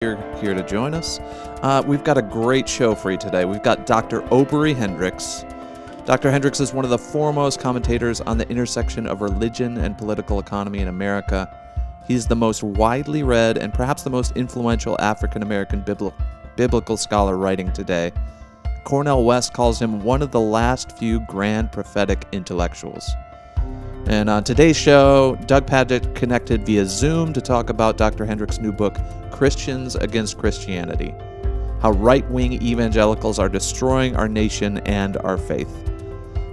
You're here to join us. We've got a great show for you today. We've got Dr. Obery Hendricks. Dr. Hendricks is one of the foremost commentators on the intersection of religion and political economy in America. He's the most widely read and perhaps the most influential African-American biblical scholar writing today. Cornel West calls him one of the last few grand prophetic intellectuals. And on today's show, Doug Pagitt connected via Zoom to talk about Dr. Hendricks' new book, Christians Against Christianity: How Right-Wing Evangelicals Are Destroying Our Nation and Our Faith.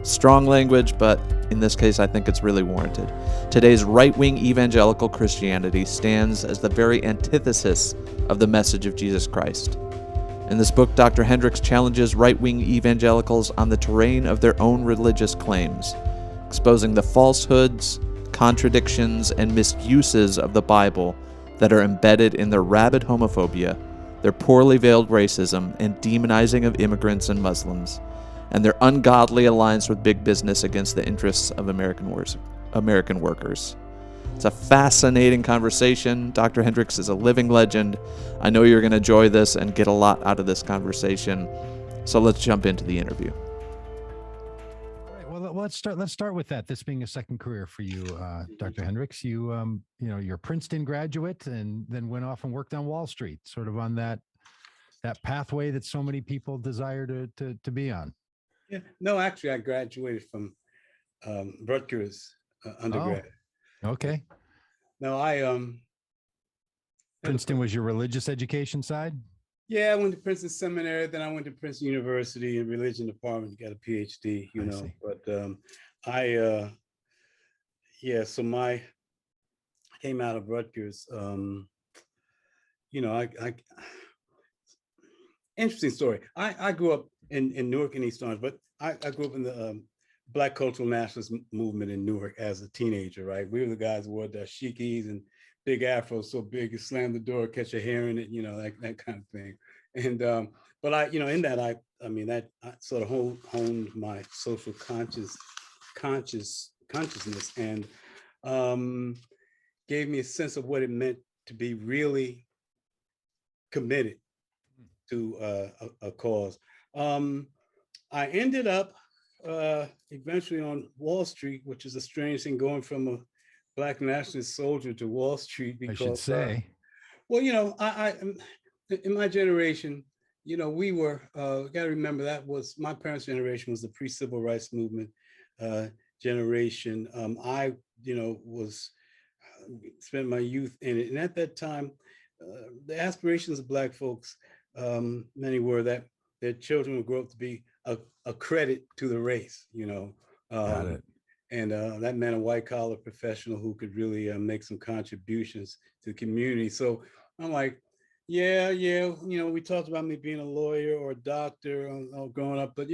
Strong language, but in this case, I think it's really warranted. Today's right-wing evangelical Christianity stands as the very antithesis of the message of Jesus Christ. In this book, Dr. Hendricks challenges right-wing evangelicals on the terrain of their own religious claims, exposing the falsehoods, contradictions, and misuses of the Bible that are embedded in their rabid homophobia, their poorly veiled racism and demonizing of immigrants and Muslims, and their ungodly alliance with big business against the interests of American workers. It's a fascinating conversation. Dr. Hendricks is a living legend. I know you're going to enjoy this and get a lot out of this conversation. So let's jump into the interview. Well, let's start with that. This being a second career for you, Dr. Hendricks. You're a Princeton graduate and then went off and worked on Wall Street, sort of on that pathway that so many people desire to be on. Yeah, no, actually, I graduated from Rutgers undergrad. Oh, okay. No, Princeton was your religious education side? Yeah, I went to Princeton Seminary, then I went to Princeton University in religion department, got a PhD, but I came out of Rutgers, interesting story. I grew up in Newark and East Orange, but I grew up in the Black cultural nationalist movement in Newark as a teenager, right? We were the guys who wore dashikis and big afros so big you slam the door, catch a hair in it, that kind of thing. And but I sort of honed my social consciousness and gave me a sense of what it meant to be really committed to a cause. I ended up eventually on Wall Street, which is a strange thing, going from a Black nationalist soldier to Wall Street, because I should say, I in my generation, we were got to remember that was my parents' generation, was the pre-civil rights movement generation. I was spent my youth in it, and at that time, the aspirations of Black folks, many were that their children would grow up to be a credit to the race, Got it. And that meant a white-collar professional who could really make some contributions to the community. So I'm like, yeah, we talked about me being a lawyer or a doctor growing up, but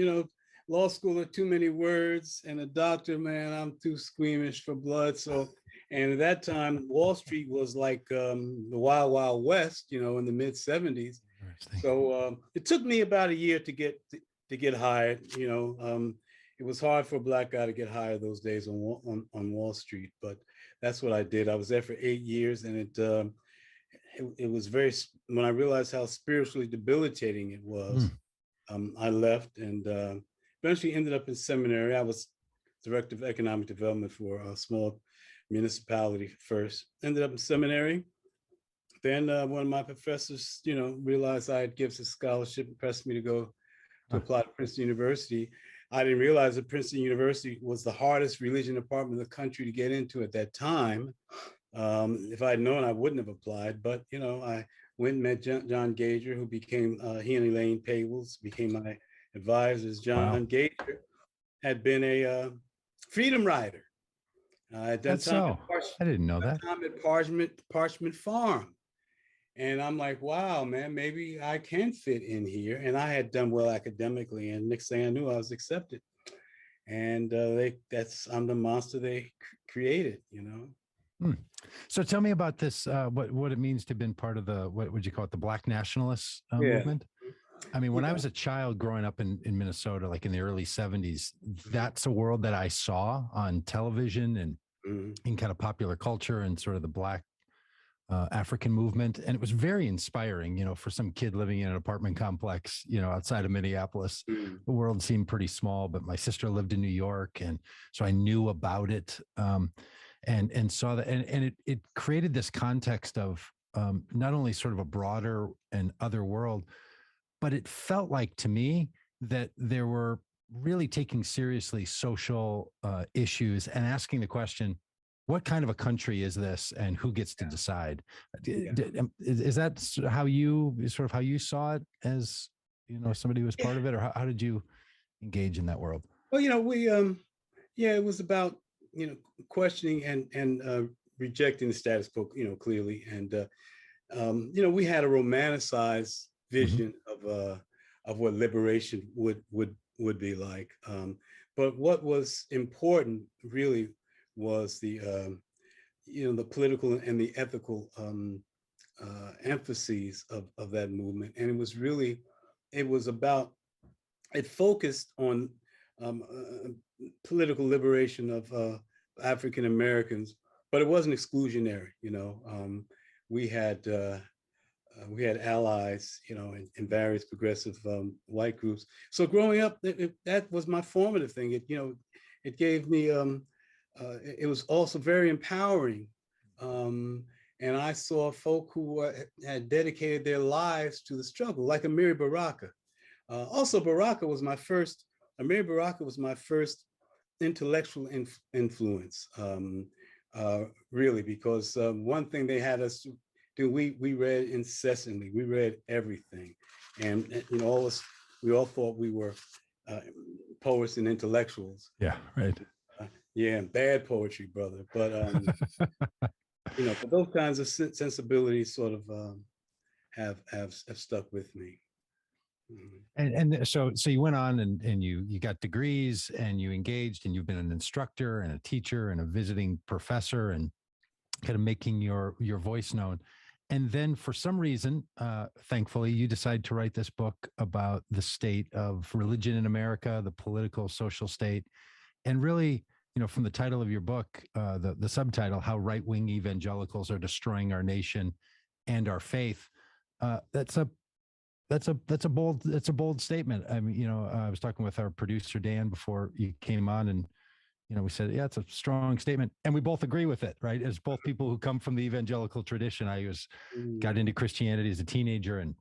law school are too many words, and a doctor, man, I'm too squeamish for blood. So, and at that time, Wall Street was like the Wild Wild West, in the mid '70s. So it took me about a year to get hired. It was hard for a Black guy to get hired those days on Wall Street, but that's what I did. I was there for 8 years, and it was when I realized how spiritually debilitating it was, I left and eventually ended up in seminary. I was director of economic development for a small municipality first. Ended up in seminary. Then one of my professors, realized I had gifts of scholarship and pressed me to go to apply to Princeton University. I didn't realize that Princeton University was the hardest religion department in the country to get into at that time. If I'd known, I wouldn't have applied. But, I went and met John Gager, who became, he and Elaine Pagels became my advisors. John Gager had been a freedom rider. At that time, I didn't know that. At Parchment Farm. And I'm like, wow, man, maybe I can fit in here. And I had done well academically, and next thing I knew, I was accepted. And I'm the monster they created, So tell me about this, what it means to have been part of what would you call it, the Black nationalist movement? I mean, when I was a child growing up in Minnesota, like in the early '70s, that's a world that I saw on television and in kind of popular culture, and sort of the Black African movement. And it was very inspiring, for some kid living in an apartment complex, outside of Minneapolis. Mm. The world seemed pretty small, but my sister lived in New York. And so I knew about it, and saw that. And it created this context of not only sort of a broader and other world, but it felt like to me that there were really taking seriously social issues and asking the question, what kind of a country is this and who gets to decide? Is that how you saw it as, somebody who was part of it, or how did you engage in that world? Well, we, it was about, questioning and rejecting the status quo, clearly. And, we had a romanticized vision of what liberation would be like. But what was important really was the political and the ethical emphases of that movement. And it focused on political liberation of African Americans, but it wasn't exclusionary. We had allies, in various progressive white groups. So growing up, that was my formative thing. It gave me, it was also very empowering. And I saw folk who had dedicated their lives to the struggle, like Amiri Baraka. Also, Amiri Baraka was my first intellectual influence, really, because one thing they had us do, we read incessantly. We read everything, and we all thought we were poets and intellectuals. Yeah, right. Bad poetry, brother. But but those kinds of sensibilities sort of have stuck with me. And so you went on and you got degrees and you engaged, and you've been an instructor and a teacher and a visiting professor and kind of making your voice known. And then for some reason, thankfully, you decide to write this book about the state of religion in America, the political, social state. And really, from the title of your book, the subtitle, How Right-Wing Evangelicals Are Destroying Our Nation and Our Faith, that's a bold statement. I mean, I was talking with our producer, Dan, before you came on, and we said, yeah, it's a strong statement. And we both agree with it, right? As both people who come from the evangelical tradition. I got into Christianity as a teenager, and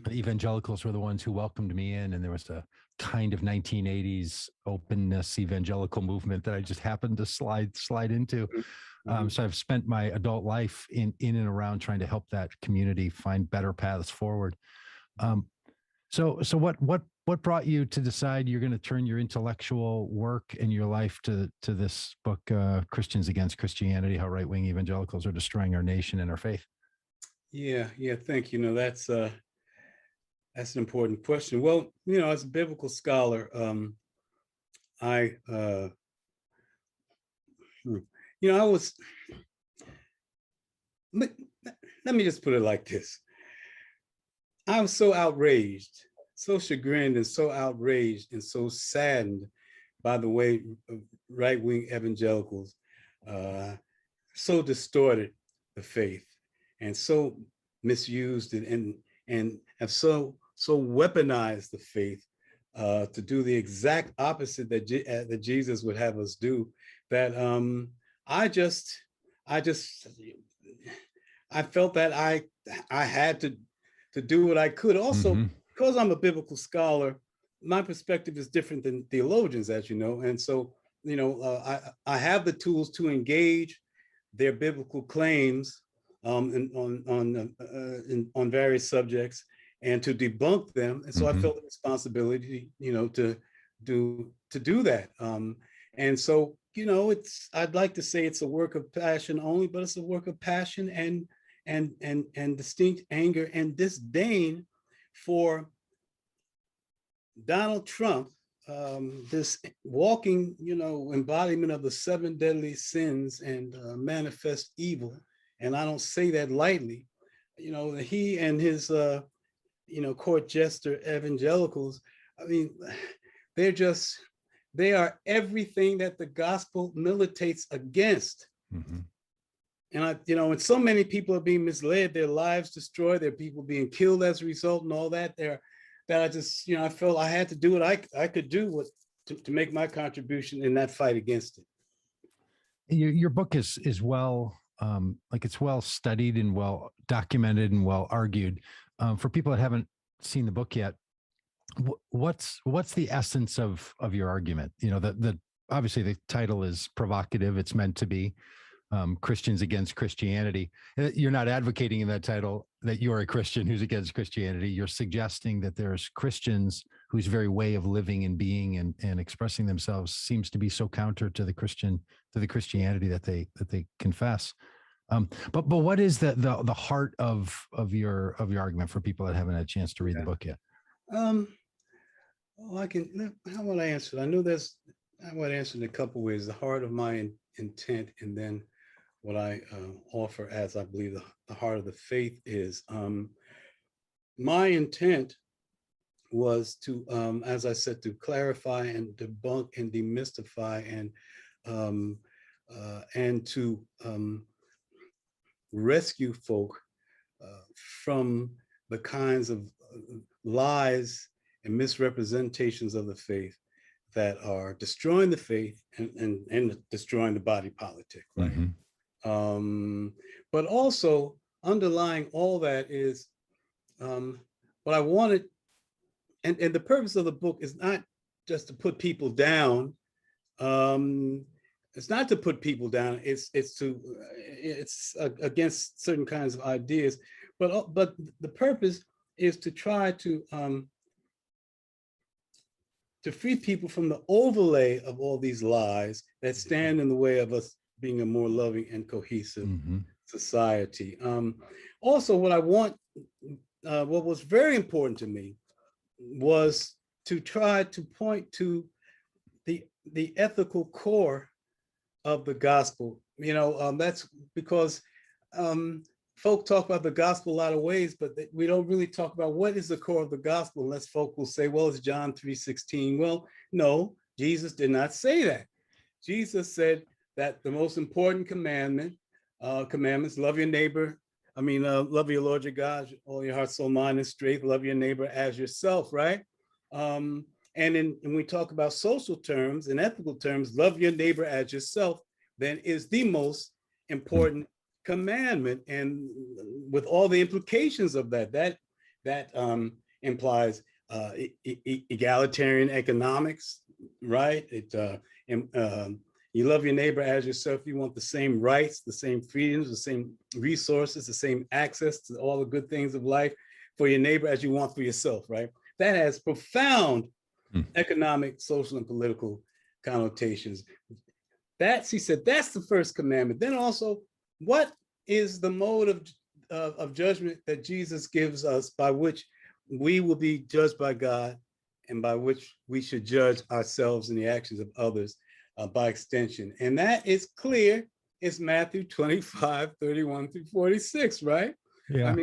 the evangelicals were the ones who welcomed me in. And there was a kind of 1980s openness evangelical movement that I just happened to slide into. So I've spent my adult life in and around trying to help that community find better paths forward. So what brought you to decide you're going to turn your intellectual work and your life to this book, Christians Against Christianity, How Right-Wing Evangelicals Are Destroying Our Nation and Our Faith? Yeah, thank you. That's an important question. Well, as a biblical scholar, I was, let me just put it like this. I was so outraged, so chagrined, and so outraged and so saddened by the way right-wing evangelicals so distorted the faith and so misused it and have so weaponized the faith to do the exact opposite that Jesus would have us do. That I felt that I had to do what I could. Also, because I'm a biblical scholar, my perspective is different than theologians, as you know. And so, I have the tools to engage their biblical claims on various subjects and to debunk them. And so I felt the responsibility, to do that. And so, I'd like to say it's a work of passion only, but it's a work of passion and distinct anger and disdain for Donald Trump, this walking, embodiment of the 7 deadly sins and manifest evil. And I don't say that lightly. He and his, court jester evangelicals, I mean, they are everything that the gospel militates against. and so many people are being misled, their lives destroyed, there are people being killed as a result and all that there, that I just, I felt I had to do what I could do to make my contribution in that fight against it. Your book is well, it's well studied and well documented and well argued. For people that haven't seen the book yet, what's the essence of your argument? Obviously the title is provocative. It's meant to be. Christians against Christianity. You're not advocating in that title that you're a Christian who's against Christianity. You're suggesting that there's Christians whose very way of living and being and expressing themselves seems to be so counter to the Christianity that they confess. But what is the heart of your argument for people that haven't had a chance to read the book yet? How would I answer it? I know I would answer in a couple ways. The heart of my intent, and then what I offer as I believe the heart of the faith is. My intent was to, as I said, to clarify and debunk and demystify and to rescue folk from the kinds of lies and misrepresentations of the faith that are destroying the faith and destroying the body politic, right? Mm-hmm. But also underlying all that is what I wanted, and the purpose of the book is not just to put people down. It's not to put people down. It's against certain kinds of ideas. But the purpose is to try to free people from the overlay of all these lies that stand in the way of us being a more loving and cohesive society. Also, what was very important to me was to try to point to the ethical core of the gospel. That's because folk talk about the gospel a lot of ways, but we don't really talk about what is the core of the gospel, unless folk will say, well, it's John 3:16. Well, no, Jesus did not say that. Jesus said that the most important commandments, love your neighbor. Love your Lord your God, all your heart, soul, mind, and strength. Love your neighbor as yourself, right? And when we talk about social terms and ethical terms, love your neighbor as yourself, then is the most important commandment, and with all the implications of that implies egalitarian economics, right? You love your neighbor as yourself. You want the same rights, the same freedoms, the same resources, the same access to all the good things of life for your neighbor as you want for yourself, right? That has profound economic, social, and political connotations. He said, that's the first commandment. Then also, what is the mode of judgment that Jesus gives us by which we will be judged by God and by which we should judge ourselves and the actions of others by extension? And that is clear. It's Matthew 25:31-46, right? Yeah.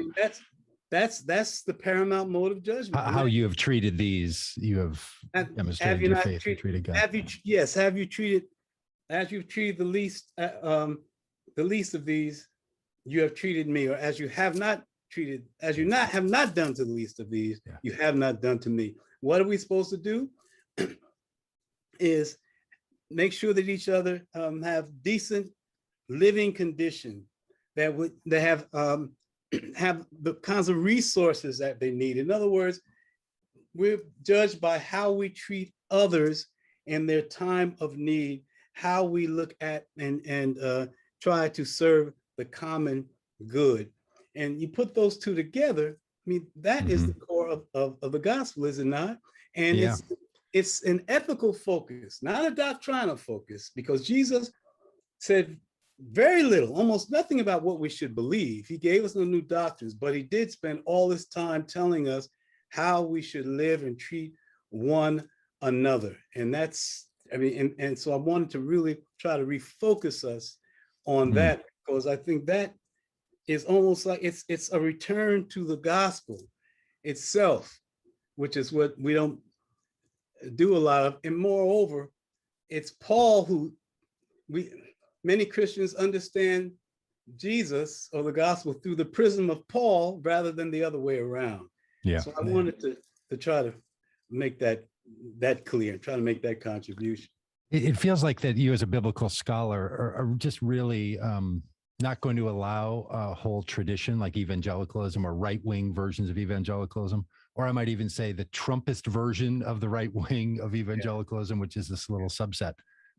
That's the paramount mode of judgment. How you have treated these, you have demonstrated your faith and treated God. Have you treated, as you've treated the least of these, you have treated me, or as you have not done to the least of these, you have not done to me. What are we supposed to do? Is make sure that each other have decent living condition, that have the kinds of resources that they need. In other words, we're judged by how we treat others in their time of need, how we look at and try to serve the common good. And you put those two together, that is the core of the gospel, is it not? And it's an ethical focus, not a doctrinal focus, because Jesus said very little, almost nothing about what we should believe. He gave us no new doctrines, but he did spend all this time telling us how we should live and treat one another. And that's, and so I wanted to really try to refocus us on that, because I think that is almost like it's a return to the gospel itself, which is what we don't do a lot of. And moreover, it's Paul who many Christians understand Jesus or the gospel through the prism of Paul rather than the other way around. Yeah. So I wanted to try to make that clear, try to make that contribution. It feels like that you as a biblical scholar are just really not going to allow a whole tradition like evangelicalism or right-wing versions of evangelicalism, or I might even say the Trumpist version of the right wing of evangelicalism, which is this little subset,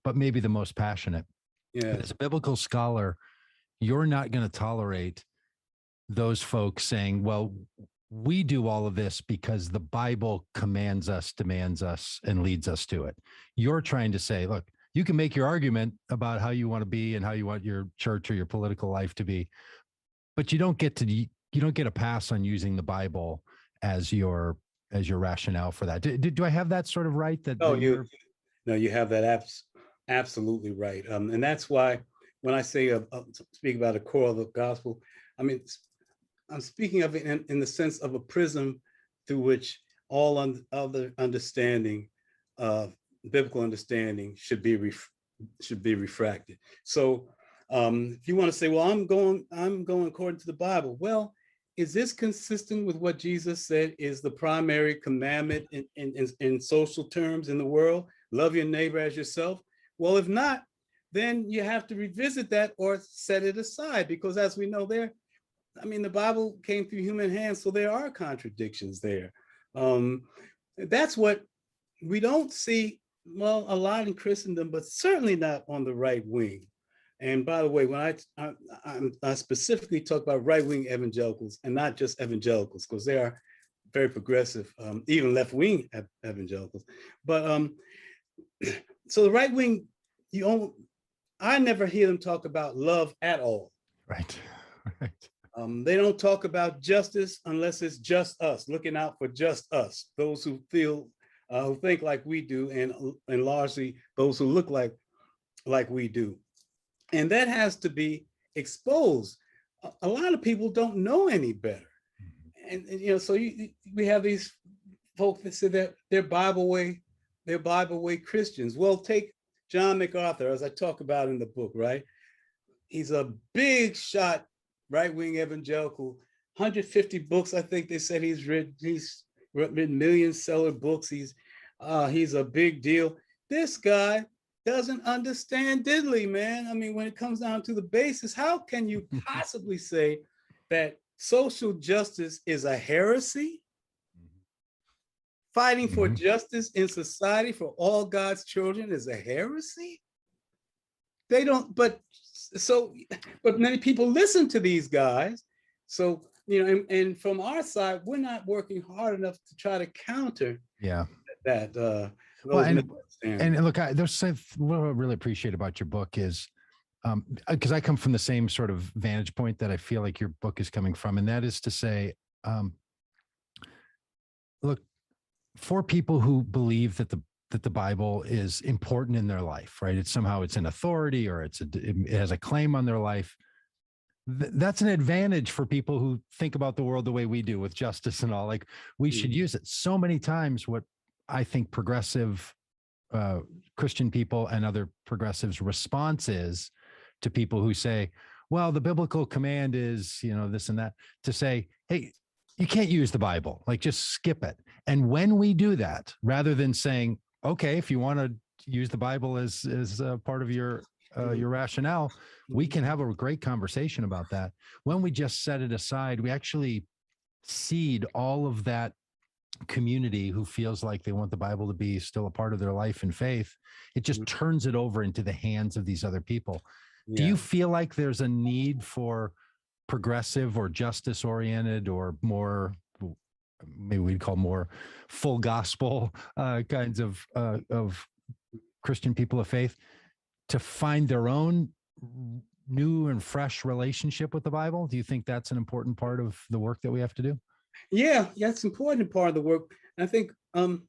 but maybe the most passionate. Yeah. But as a biblical scholar, you're not going to tolerate those folks saying, well, we do all of this because the Bible commands us, demands us, and leads us to it. You're trying to say, look, you can make your argument about how you want to be and how you want your church or your political life to be, but you don't get a pass on using the Bible as your rationale for that. Do I have that sort of right? You have that absolutely right. And that's why when I say speak about a core of the gospel, I mean, I'm speaking of it in the sense of a prism through which all other understanding, biblical understanding, should be refracted. So if you want to say, well, I'm going according to the Bible. Well, is this consistent with what Jesus said is the primary commandment in social terms in the world? Love your neighbor as yourself. Well, if not, then you have to revisit that or set it aside, because as we know the Bible came through human hands, so there are contradictions there. That's what we don't see, well, a lot in Christendom, but certainly not on the right wing. And by the way, when I specifically talk about right-wing evangelicals and not just evangelicals, because they are very progressive, even left-wing evangelicals. But so the right wing, I never hear them talk about love at all. Right. They don't talk about justice unless it's just us, looking out for just us, those who feel, who think like we do, and largely those who look like we do. And that has to be exposed. A lot of people don't know any better. And so we have these folks that say that they're Bible way Christians. Well, take John MacArthur, as I talk about in the book, right? He's a big shot right-wing evangelical, 150 books, I think they said he's written. He's written million-seller books. He's a big deal. This guy doesn't understand diddly, man. I mean, when it comes down to the basis, how can you possibly say that social justice is a heresy? Fighting for justice in society for all God's children is a heresy? They don't, but many people listen to these guys. So, and from our side, we're not working hard enough to try to counter that. And look, there's what I really appreciate about your book is, because I come from the same sort of vantage point that I feel like your book is coming from, and that is to say, look, for people who believe that the Bible is important in their life, right? It's an authority, or it has a claim on their life. That's an advantage for people who think about the world the way we do, with justice and all. Like, we should use it. So many times what I think progressive Christian people and other progressives' response is to people who say, well, the biblical command is, this and that, to say, hey, you can't use the Bible, like, just skip it. And when we do that, rather than saying, okay, if you want to use the Bible as part of your rationale, we can have a great conversation about that. When we just set it aside, we actually seed all of that community who feels like they want the Bible to be still a part of their life and faith. It just turns it over into the hands of these other people. Yeah. Do you feel like there's a need for progressive or justice oriented or more, maybe we'd call more full gospel kinds of Christian people of faith to find their own new and fresh relationship with the Bible? Do you think that's an important part of the work that we have to do? Yeah, it's an important part of the work. And I think the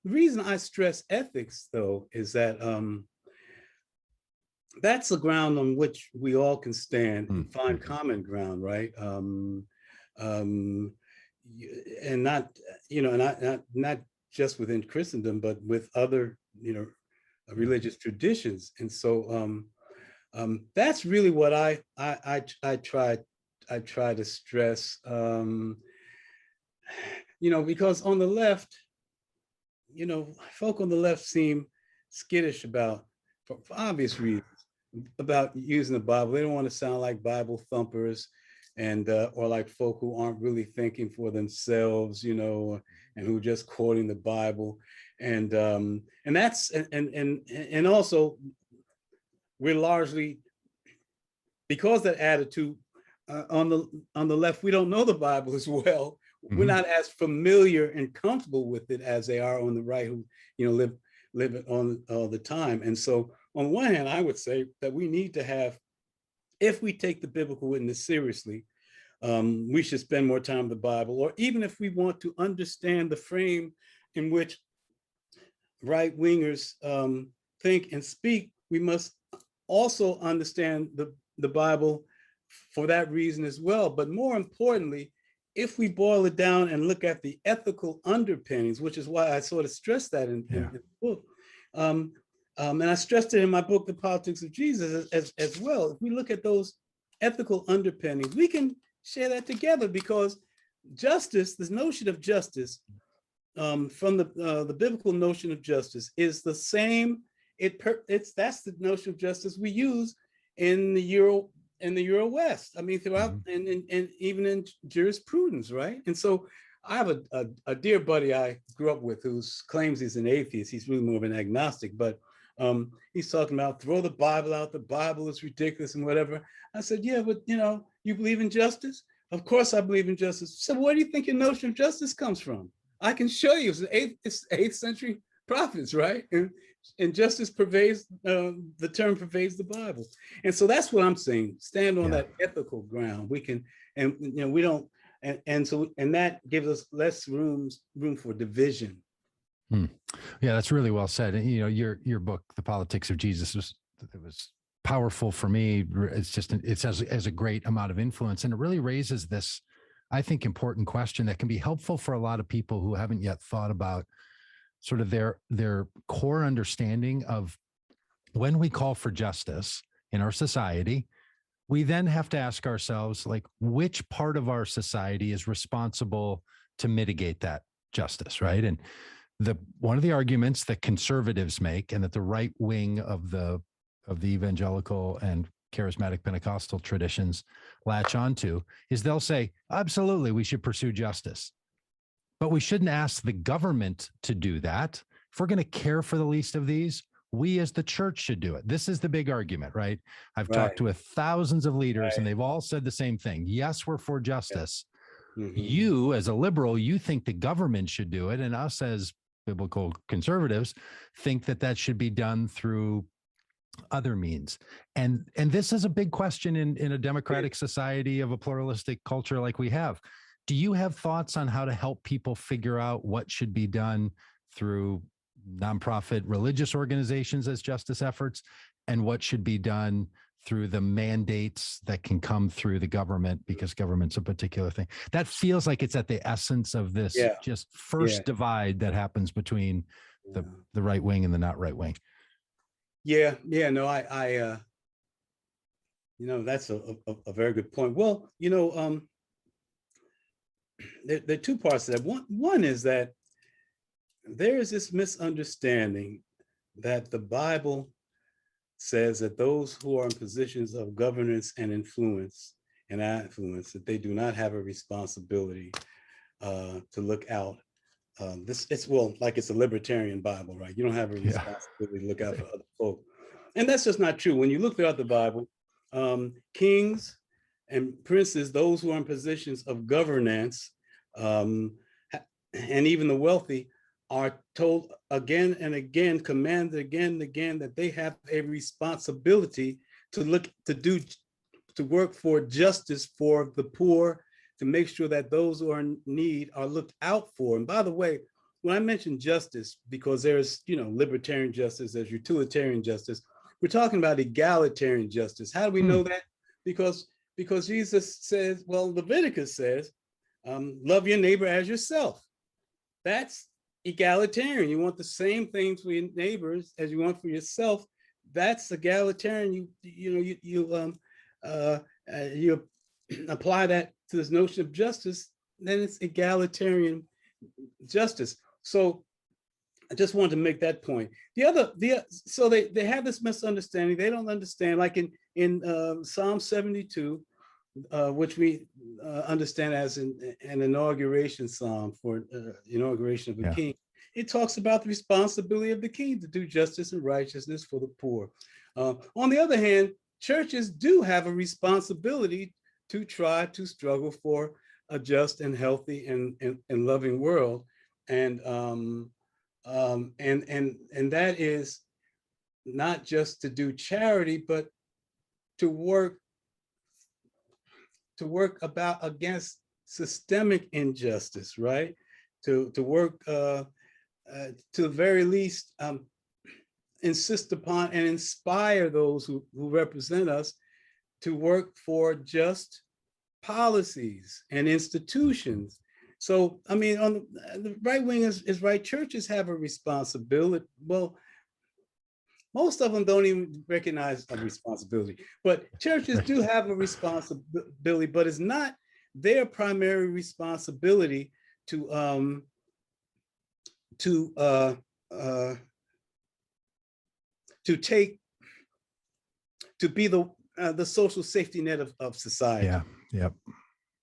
reason I stress ethics, though, is that that's the ground on which we all can stand and find common ground, right? And not just within Christendom, but with other, religious traditions. And so That's really what I try to stress. Because on the left, folk on the left seem skittish about, for obvious reasons, about using the Bible. They don't want to sound like Bible thumpers, and or like folk who aren't really thinking for themselves, and who are just quoting the Bible, and that's and also we're largely, because that attitude on the left, we don't know the Bible as well. Mm-hmm. We're not as familiar and comfortable with it as they are on the right, who live it on all the time. And so on one hand, I would say that we need to have, if we take the biblical witness seriously, we should spend more time with the Bible. Or even if we want to understand the frame in which right-wingers think and speak, we must also understand the Bible for that reason as well. But more importantly, if we boil it down and look at the ethical underpinnings, which is why I sort of stress that in the book, and I stressed it in my book, The Politics of Jesus, as well. If we look at those ethical underpinnings, we can share that together, because justice, this notion of justice, from the biblical notion of justice, is the same. That's the notion of justice we use in the Euro West. I mean, throughout, and even in jurisprudence, right? And so I have a dear buddy I grew up with who claims he's an atheist. He's really more of an agnostic, but he's talking about throw the Bible out. The Bible is ridiculous and whatever. I said, yeah, but you believe in justice? Of course I believe in justice. So where do you think your notion of justice comes from? I can show you. It's 8th century prophets, right? And justice pervades, the term pervades the Bible. And so that's what I'm saying. Stand on that ethical ground. We can, and we don't, and that gives us less room for division. Yeah, that's really well said. And your book, The Politics of Jesus, was powerful for me. It has a great amount of influence, and it really raises this, I think, important question that can be helpful for a lot of people who haven't yet thought about sort of their core understanding of, when we call for justice in our society, we then have to ask ourselves, like, which part of our society is responsible to mitigate that justice, right? And one of the arguments that conservatives make, and that the right wing of the evangelical and charismatic Pentecostal traditions latch onto, is they'll say, absolutely, we should pursue justice. But we shouldn't ask the government to do that. If we're going to care for the least of these, we as the church should do it. This is the big argument, right? I've talked with thousands of leaders, and they've all said the same thing. Yes, we're for justice. Yeah. Mm-hmm. You, as a liberal, you think the government should do it, and us as biblical conservatives think that should be done through other means. And this is a big question in a democratic society of a pluralistic culture like we have. Do you have thoughts on how to help people figure out what should be done through nonprofit religious organizations as justice efforts, and what should be done through the mandates that can come through the government, because government's a particular thing? That feels like it's at the essence of this just first divide that happens between the right wing and the not right wing. No, I that's a very good point. Well, there are two parts to that. One is that there is this misunderstanding that the Bible says that those who are in positions of governance and influence, that they do not have a responsibility to look out. It's a libertarian Bible, right? You don't have a responsibility to look out for other folk. And that's just not true. When you look throughout the Bible, kings and princes, those who are in positions of governance, and even the wealthy, are told again and again, commanded again and again, that they have a responsibility to work for justice for the poor, to make sure that those who are in need are looked out for. And by the way, when I mention justice, because there's libertarian justice, there's utilitarian justice, we're talking about egalitarian justice. How do we know that? Because Jesus says, Leviticus says, love your neighbor as yourself. That's egalitarian. You want the same things for your neighbors as you want for yourself. that's egalitarian. You apply that to this notion of justice, then it's egalitarian justice. So I just wanted to make that point. So they have this misunderstanding. They don't understand, like in Psalm 72, which we understand as an inauguration psalm for inauguration of a king. It talks about the responsibility of the king to do justice and righteousness for the poor. On the other hand, churches do have a responsibility to try to struggle for a just and healthy and loving world, and that is not just to do charity, but to work against systemic injustice, right? To work to the very least insist upon and inspire those who represent us to work for just policies and institutions. So, I mean, on the right wing is right. Churches have a responsibility. Well, most of them don't even recognize a responsibility, but churches do have a responsibility, but it's not their primary responsibility to be the social safety net of society. Yeah. Yep.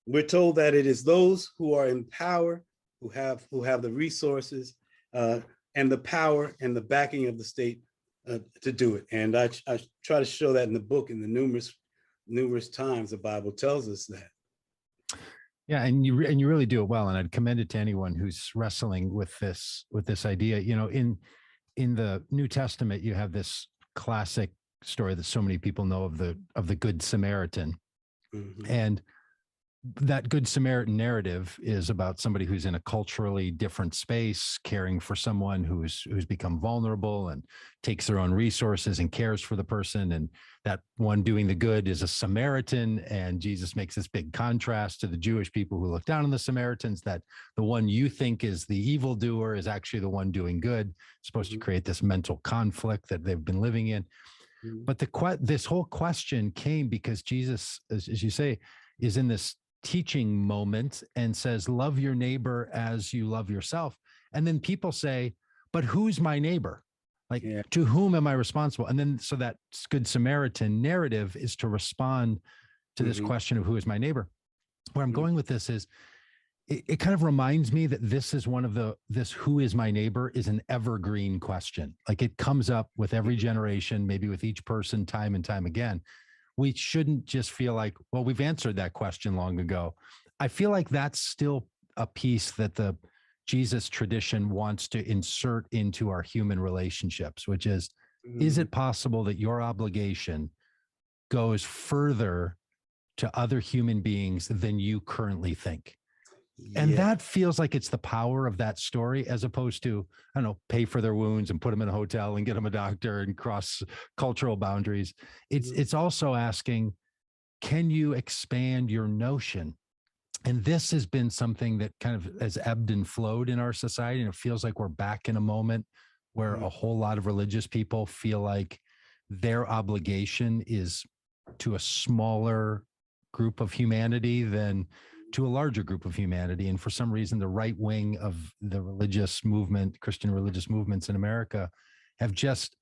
We're told that it is those who are in power, who have the resources and the power and the backing of the state to do it. And I try to show that in the book, in the numerous times the Bible tells us that. Yeah, and you really do it well, and I'd commend it to anyone who's wrestling with this idea. You know, in the New Testament, you have this classic story that so many people know of the Good Samaritan, and that Good Samaritan narrative is about somebody who's in a culturally different space, caring for someone who's become vulnerable and takes their own resources and cares for the person. And that one doing the good is a Samaritan. And Jesus makes this big contrast to the Jewish people who look down on the Samaritans, that the one you think is the evildoer is actually the one doing good, supposed to create this mental conflict that they've been living in. But this whole question came because Jesus, as you say, is in this teaching moment and says, love your neighbor as you love yourself. And then people say, but who's my neighbor? Like, to whom am I responsible? And then so that Good Samaritan narrative is to respond to this question of who is my neighbor. Where I'm going with this is, it kind of reminds me that this is this who is my neighbor is an evergreen question. Like, it comes up with every generation, maybe with each person, time and time again. We shouldn't just feel like, well, we've answered that question long ago. I feel like that's still a piece that the Jesus tradition wants to insert into our human relationships, which is it possible that your obligation goes further to other human beings than you currently think? And that feels like it's the power of that story, as opposed to, I don't know, pay for their wounds and put them in a hotel and get them a doctor and cross cultural boundaries. It's also asking, can you expand your notion? And this has been something that kind of has ebbed and flowed in our society. And it feels like we're back in a moment where a whole lot of religious people feel like their obligation is to a smaller group of humanity than to a larger group of humanity. And for some reason, the right wing of the religious movement, Christian religious movements in America, have just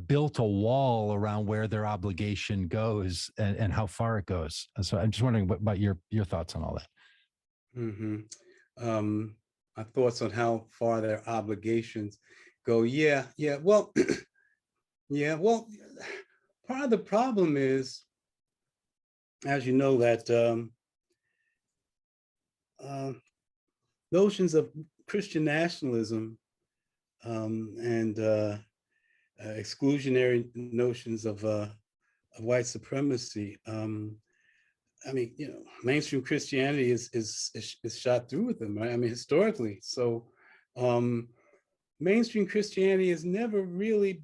built a wall around where their obligation goes and how far it goes. And so I'm just wondering what about your thoughts on all that. My thoughts on how far their obligations go. Well, part of the problem is, as you know, that notions of Christian nationalism and exclusionary notions of white supremacy. I mean, mainstream Christianity is shot through with them, right? I mean, historically. So mainstream Christianity has never really,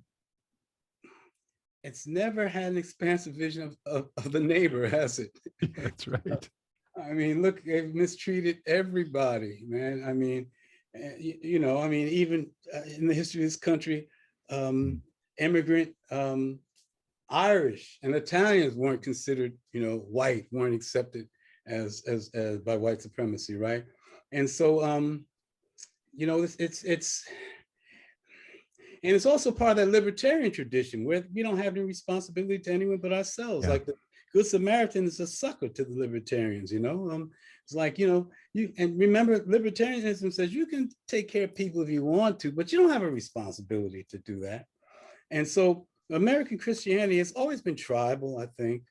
it's never had an expansive vision of the neighbor, has it? That's right. I mean, look, they've mistreated everybody, man. I mean, even in the history of this country, immigrant Irish and Italians weren't considered, white, weren't accepted as by white supremacy, right? And so, it's also part of that libertarian tradition where we don't have any responsibility to anyone but ourselves. Yeah. Like the Good Samaritan is a sucker to the libertarians, It's like, you and remember, libertarianism says you can take care of people if you want to, but you don't have a responsibility to do that. And so American Christianity has always been tribal, I think.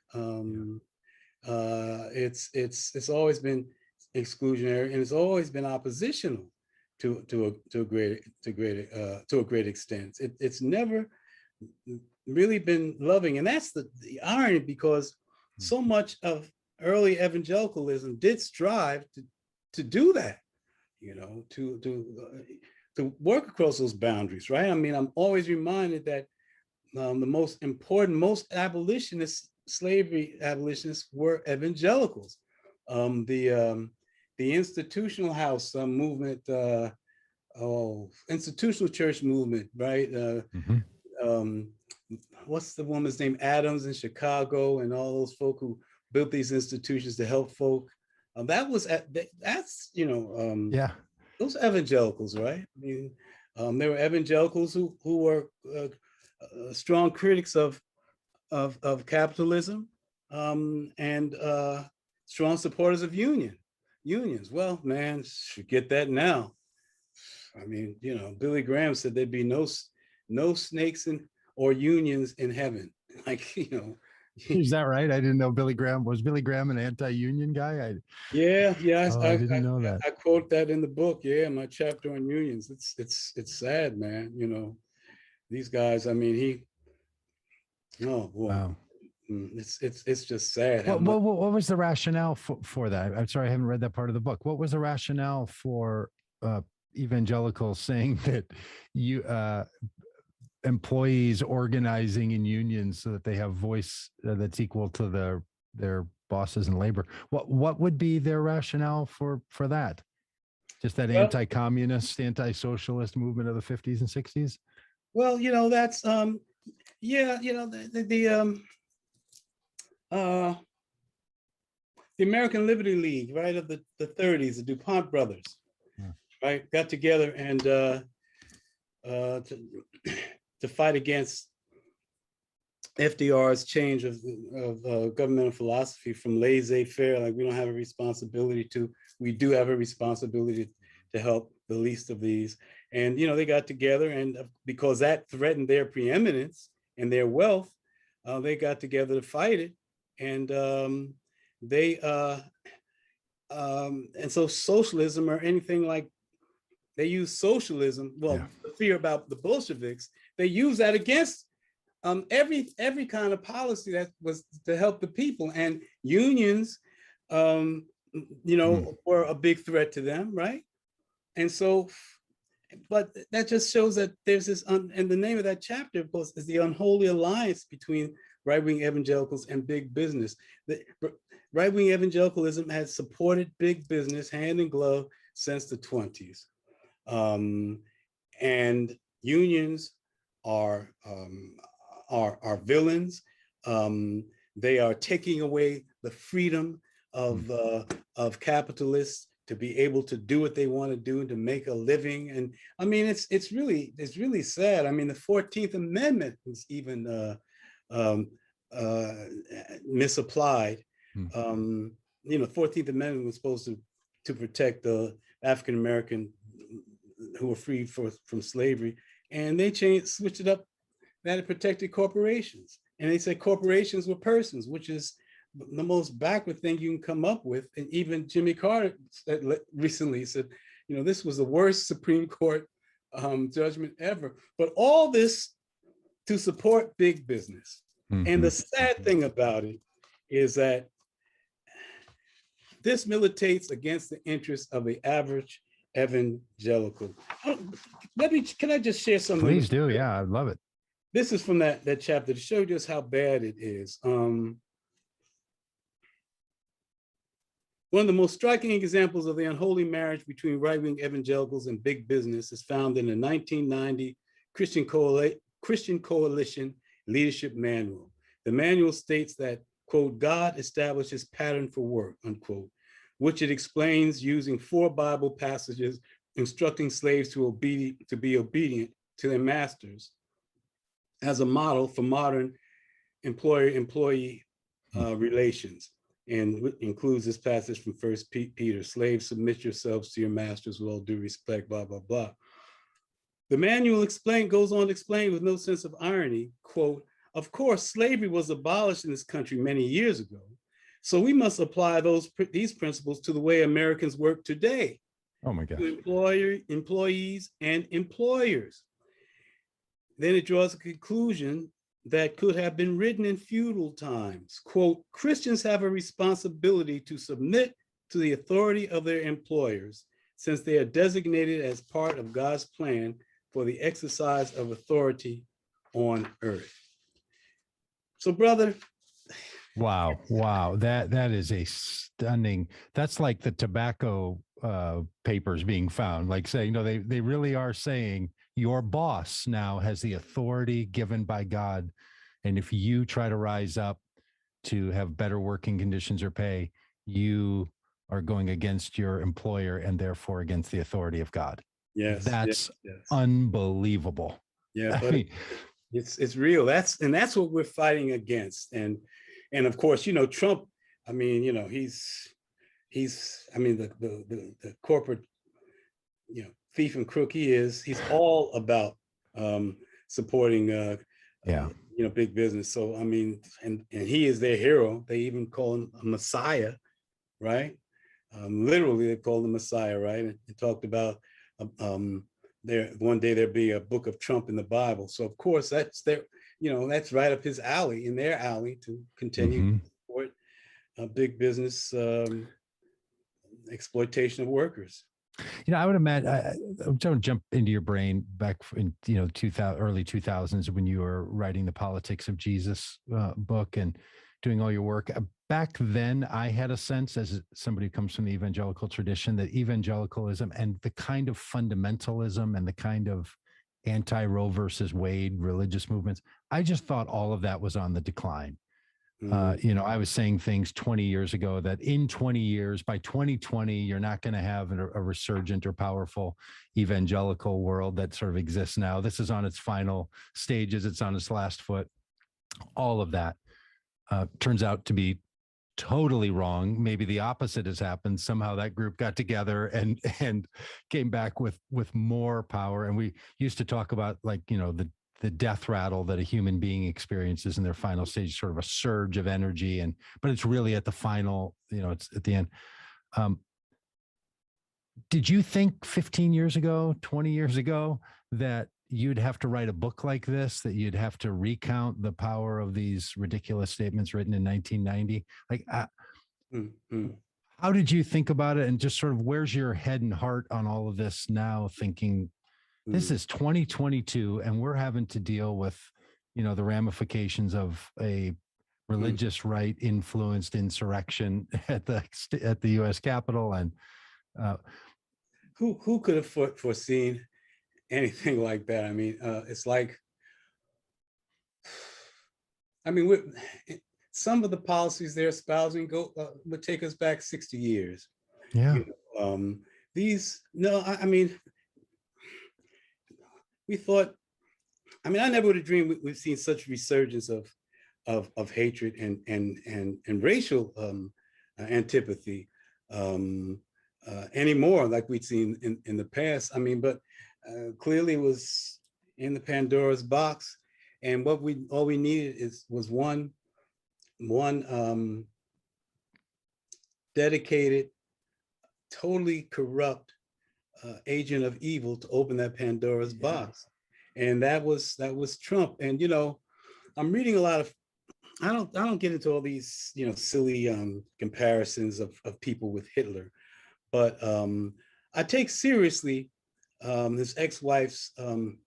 It's always been exclusionary, and it's always been oppositional to a great extent. It's never really been loving, and that's the irony, because so much of early evangelicalism did strive to do that, to work across those boundaries, right? I mean, I'm always reminded that the most important, most slavery abolitionists were evangelicals. The institutional house movement, institutional church movement, right? What's the woman's name? Adams in Chicago, and all those folk who built these institutions to help folk. That's those evangelicals, right? I mean, there were evangelicals who were strong critics of capitalism, and strong supporters of unions. Well, man, forget that now. I mean, Billy Graham said there'd be no snakes or unions in heaven. Like, Is that right? I didn't know Billy Graham was an anti-union guy. Yeah. I didn't know that. I quote that in the book. Yeah, my chapter on unions. It's sad, man. These guys. I mean, oh boy. Wow. It's just sad. What was the rationale for that? I'm sorry, I haven't read that part of the book. What was the rationale for evangelicals saying that employees organizing in unions so that they have voice that's equal to their bosses in labor? What would be their rationale for that? Just that anti-communist, anti-socialist movement of the 50s and 60s? Well, that's the American Liberty League, right, of the 30s, the DuPont brothers, right, got together and to fight against FDR's change of governmental philosophy from laissez-faire, like we don't have a responsibility to, we do have a responsibility to help the least of these. And, they got together, and because that threatened their preeminence and their wealth, they got together to fight it. And and so socialism, or anything like, they use socialism, the fear about the Bolsheviks, they use that against every kind of policy that was to help the people. And unions, were a big threat to them, right? And so, but that just shows that there's this, and the name of that chapter, of course, is the Unholy Alliance between right-wing evangelicals and big business. The right-wing evangelicalism has supported big business hand in glove since the 20s. And unions are villains. They are taking away the freedom of capitalists to be able to do what they want to do and to make a living. And I mean, it's really sad. I mean, the 14th Amendment was even misapplied. The 14th Amendment was supposed to protect the African American who were freed from slavery, and they switched it up that it protected corporations, and they said corporations were persons, which is the most backward thing you can come up with. And even Jimmy Carter recently said, this was the worst Supreme Court judgment ever. But all this to support big business. And the sad thing about it is that this militates against the interests of the average evangelical. Can I just share something? Please do. Yeah, I'd love it. This is from that chapter to show just how bad it is. One of the most striking examples of the unholy marriage between right-wing evangelicals and big business is found in the 1990 Christian Christian Coalition Leadership Manual. The manual states that, quote, God establishes pattern for work, unquote, which it explains using 4 Bible passages instructing slaves to be obedient to their masters as a model for modern employer-employee relations, and includes this passage from 1 Peter, slaves, submit yourselves to your masters with all due respect, blah, blah, blah. The manual goes on to explain with no sense of irony, quote, of course, slavery was abolished in this country many years ago, so we must apply these principles to the way Americans work today. Oh my gosh. To employees, and employers. Then it draws a conclusion that could have been written in feudal times. Quote, Christians have a responsibility to submit to the authority of their employers, since they are designated as part of God's plan for the exercise of authority on earth. So, brother. Wow. That is a stunning, that's like the tobacco papers being found, like saying, no, they really are saying your boss now has the authority given by God. And if you try to rise up to have better working conditions or pay, you are going against your employer and therefore against the authority of God. Yes. That's yes. unbelievable. Yeah, but it's real. That's what we're fighting against. And of course, you know, Trump, I mean, you know, he's I mean, the corporate, you know, thief and crook he's all about supporting you know, big business. So I mean, and he is their hero. They even call him a Messiah, right? Literally, they called him Messiah, right? And talked about one day there'd be a book of Trump in the Bible. So of course that's you know, that's right up his alley, in their alley, to continue to support big business exploitation of workers. You know, I would imagine, I'm trying to jump into your brain back in, you know, early 2000s when you were writing the Politics of Jesus book and doing all your work. Back then, I had a sense, as somebody who comes from the evangelical tradition, that evangelicalism and the kind of fundamentalism and the kind of anti-Roe versus Wade religious movements, I just thought all of that was on the decline. You know, I was saying things 20 years ago that in 20 years, by 2020, you're not going to have a resurgent or powerful evangelical world that sort of exists now. This is on its final stages. It's on its last foot. All of that turns out to be totally wrong. Maybe the opposite has happened. Somehow that group got together and came back with more power. And we used to talk about, like, you know, the death rattle that a human being experiences in their final stage, sort of a surge of energy. But it's really at the final, you know, it's at the end. Did you think 15 years ago, 20 years ago, that you'd have to write a book like this, that you'd have to recount the power of these ridiculous statements written in 1990? Like, how did you think about it? And just sort of, where's your head and heart on all of this now, thinking, this is 2022 and we're having to deal with, you know, the ramifications of a religious right influenced insurrection at the U.S. Capitol. And who could have foreseen anything like that? I mean, it's like, I mean, some of the policies they're espousing would take us back 60 years. Yeah. You know, I mean, we thought, I mean, I never would have dreamed we've seen such resurgence of hatred and racial antipathy anymore, like we'd seen in the past. I mean, but clearly it was in the Pandora's box, and all we needed was one dedicated, totally corrupt agent of evil to open that Pandora's box. And that was Trump. And, you know, I'm reading a lot of, I don't get into all these, you know, silly comparisons of people with Hitler, but I take seriously his ex-wife's, one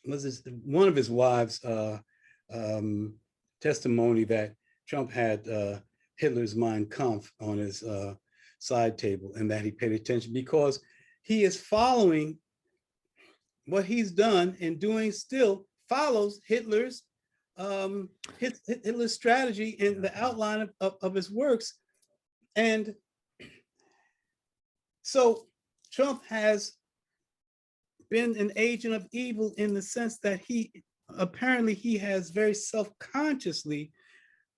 of his wives' testimony that Trump had Hitler's Mein Kampf on his side table, and that he paid attention because he is following what he's done and doing still follows Hitler's strategy in the outline of his works. And so Trump has been an agent of evil in the sense that he has very self-consciously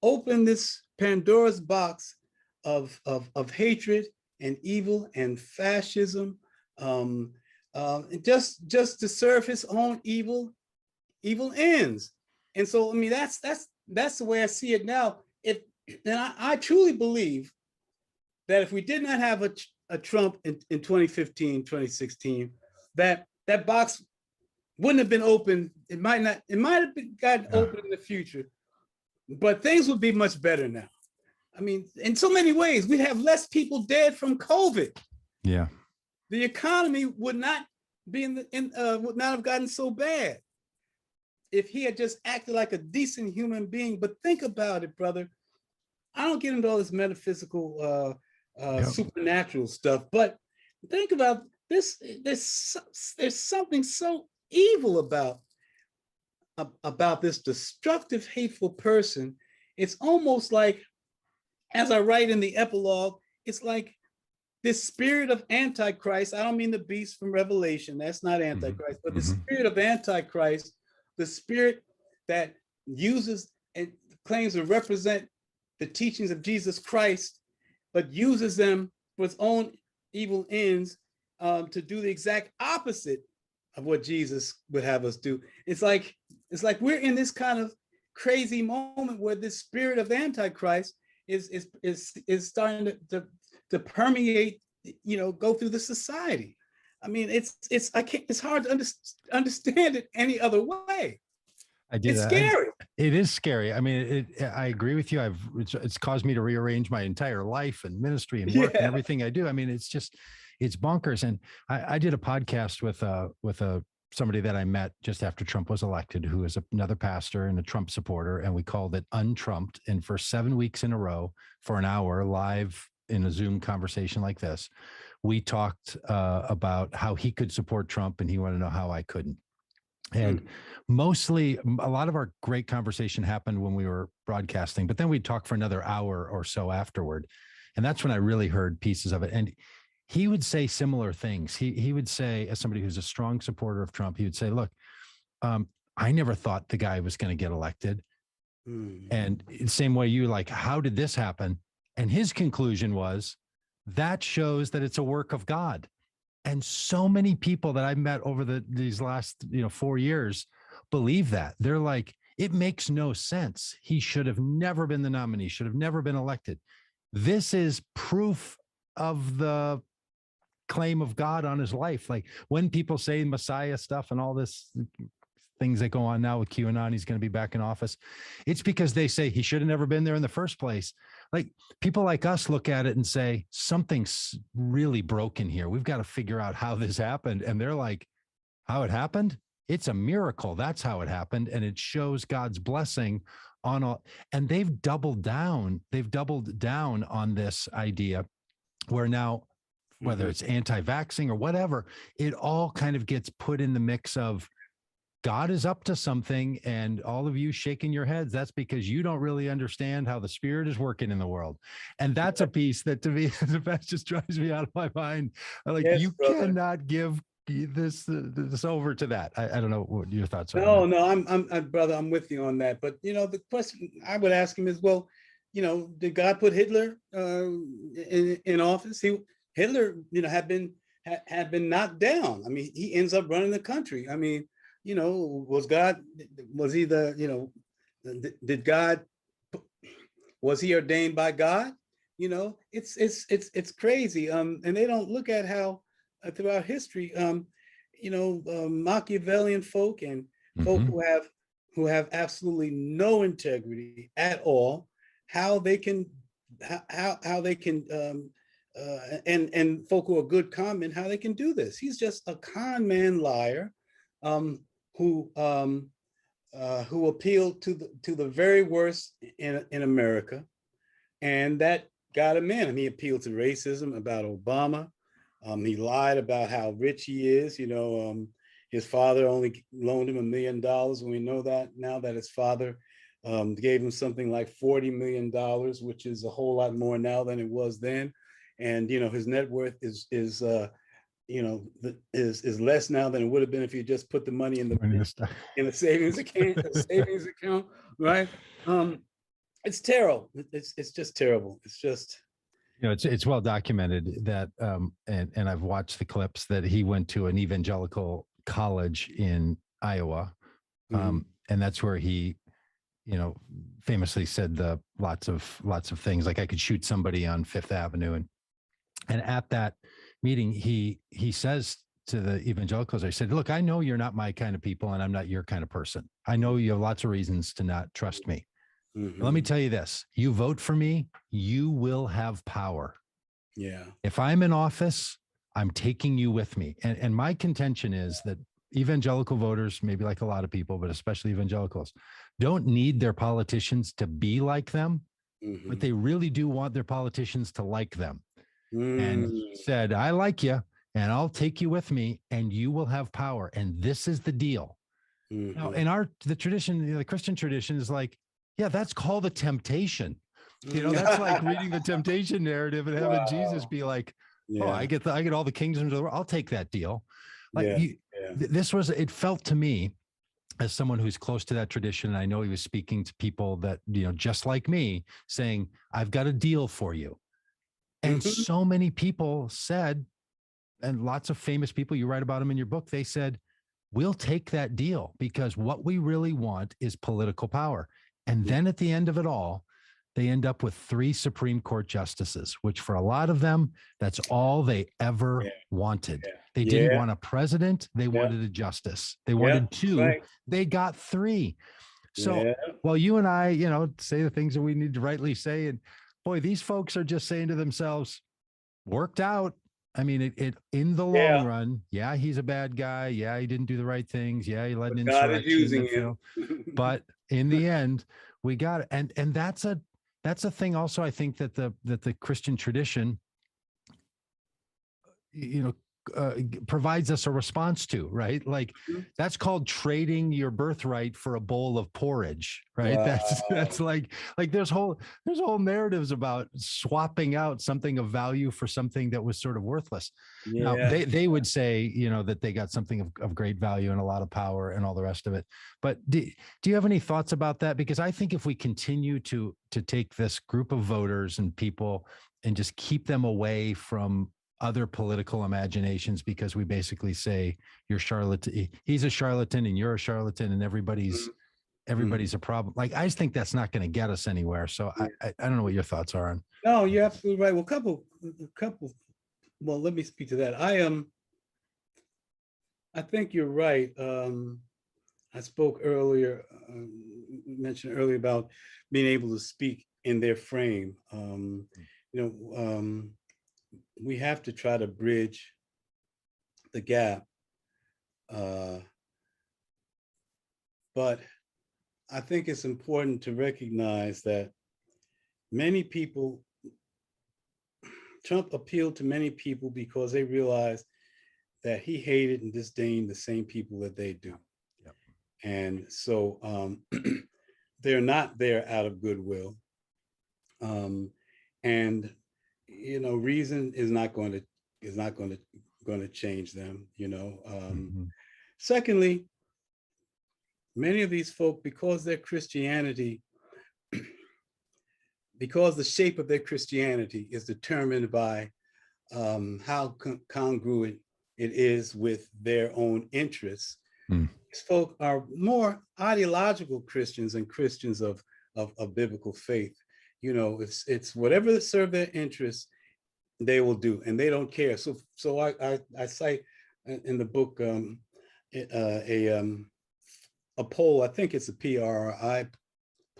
opened this Pandora's box of hatred and evil and fascism, just to serve his own evil ends. And so, I mean, that's the way I see it now. I truly believe that if we did not have a Trump in 2015, 2016, that box wouldn't have been open. It might have been gotten open in the future, but things would be much better now. I mean, in so many ways, we'd have less people dead from COVID. Yeah. The economy would not be would not have gotten so bad if he had just acted like a decent human being. But think about it, brother. I don't get into all this metaphysical, supernatural stuff, but think about this. There's something so evil about this destructive, hateful person. It's almost like, as I write in the epilogue, it's like this spirit of Antichrist. I don't mean the beast from Revelation. That's not Antichrist, but the spirit of Antichrist, the spirit that uses and claims to represent the teachings of Jesus Christ, but uses them for its own evil ends, to do the exact opposite of what Jesus would have us do. It's like we're in this kind of crazy moment where this spirit of Antichrist is starting to permeate, go through the society. I mean, it's hard to understand it any other way. It's scary. It is scary. I mean, I agree with you. It's caused me to rearrange my entire life and ministry and work and everything I do. I mean, it's bonkers. And I did a podcast with somebody that I met just after Trump was elected, who is another pastor and a Trump supporter, and we called it Untrumped. And for 7 weeks in a row, for an hour live in a Zoom conversation like this, we talked about how he could support Trump, and he wanted to know how I couldn't. And mostly, a lot of our great conversation happened when we were broadcasting, but then we'd talk for another hour or so afterward. And that's when I really heard pieces of it. And he would say similar things. He would say, as somebody who's a strong supporter of Trump, he would say, look, I never thought the guy was going to get elected. And the same way you, like, how did this happen? And his conclusion was, that shows that it's a work of God. And so many people that I've met over these last 4 years believe that. They're like, it makes no sense. He should have never been the nominee, should have never been elected. This is proof of the claim of God on his life. Like when people say Messiah stuff and all this things that go on now with QAnon, he's going to be back in office, it's because they say he should have never been there in the first place. Like people like us look at it and say, something's really broken here. We've got to figure out how this happened. And they're like, how it happened? It's a miracle. That's how it happened. And it shows God's blessing on all. And they've doubled down. They've doubled down on this idea where now, whether it's anti-vaxxing or whatever, it all kind of gets put in the mix of God is up to something, and all of you shaking your heads, that's because you don't really understand how the Spirit is working in the world. And that's a piece that, to me, that just drives me out of my mind. Like, yes, you brother. Cannot give this over to that. I don't know what your thoughts are. No, I'm brother, I'm with you on that. But the question I would ask him is, well, did God put Hitler in office? Hitler, had been knocked down. I mean, he ends up running the country. I mean, was he ordained by God? It's crazy. And they don't look at how throughout history, Machiavellian folk and folk who have absolutely no integrity at all, how they can and folk who are good con men, how they can do this. He's just a con man liar, who appealed to the very worst in America, and that got him in. I mean, he appealed to racism about Obama. He lied about how rich he is. his father only loaned him $1 million. And we know that now that his father gave him something like $40 million, which is a whole lot more now than it was then. And, his net worth is less now than it would have been if you just put the money in the savings account, right? It's terrible. It's just terrible. It's just, it's well documented that, and I've watched the clips that he went to an evangelical college in Iowa, and that's where he, famously said lots of things like, I could shoot somebody on Fifth Avenue, and at that meeting, he says to the evangelicals, I said, look, I know you're not my kind of people, and I'm not your kind of person. I know you have lots of reasons to not trust me. Let me tell you this, you vote for me, you will have power. Yeah. If I'm in office, I'm taking you with me. And my contention is that evangelical voters, maybe like a lot of people, but especially evangelicals, don't need their politicians to be like them, but they really do want their politicians to like them. And he said, I like you, and I'll take you with me, and you will have power. And this is the deal. Now, in the tradition, the Christian tradition is like, yeah, that's called a temptation. That's like reading the temptation narrative and having Jesus be like, oh, I get all the kingdoms of the world. I'll take that deal. Like it felt to me, as someone who's close to that tradition, and I know he was speaking to people that, just like me, saying, I've got a deal for you. And so many people said, and lots of famous people, you write about them in your book, they said, we'll take that deal because what we really want is political power. And then at the end of it all, they end up with 3 Supreme Court justices, which for a lot of them, that's all they ever wanted. They didn't want a president. They wanted a justice. They wanted 2. Right. They got 3. So while you and I, say the things that we need to rightly say, and boy, these folks are just saying to themselves, worked out. I mean, it in the long run, he's a bad guy. Yeah, he didn't do the right things. Yeah, he led an insurrection. God is using him. But in the end, we got it. And that's a thing also, I think that the Christian tradition, provides us a response to, right? Like that's called trading your birthright for a bowl of porridge, right? Wow. That's like there's whole narratives about swapping out something of value for something that was sort of worthless. Now they would say, that they got something of great value and a lot of power and all the rest of it. But do you have any thoughts about that? Because I think if we continue to take this group of voters and people and just keep them away from other political imaginations, because we basically say you're charlatan, he's a charlatan and you're a charlatan, and everybody's a problem. Like, I just think that's not going to get us anywhere. So I don't know what your thoughts are on. No, you're absolutely right. Well, a couple. Well, let me speak to that. I think you're right. I spoke earlier, mentioned earlier about being able to speak in their frame. We have to try to bridge the gap. But I think it's important to recognize that Trump appealed to many people because they realized that he hated and disdained the same people that they do. Yep. And so they're not there out of goodwill. And reason is not going to change them. Secondly, many of these folk, because their Christianity, because the shape of their Christianity is determined by how congruent it is with their own interests, these folk are more ideological Christians than Christians of biblical faith. It's whatever serve their interests, they will do, and they don't care. So I cite in the book a poll. I think it's a PRI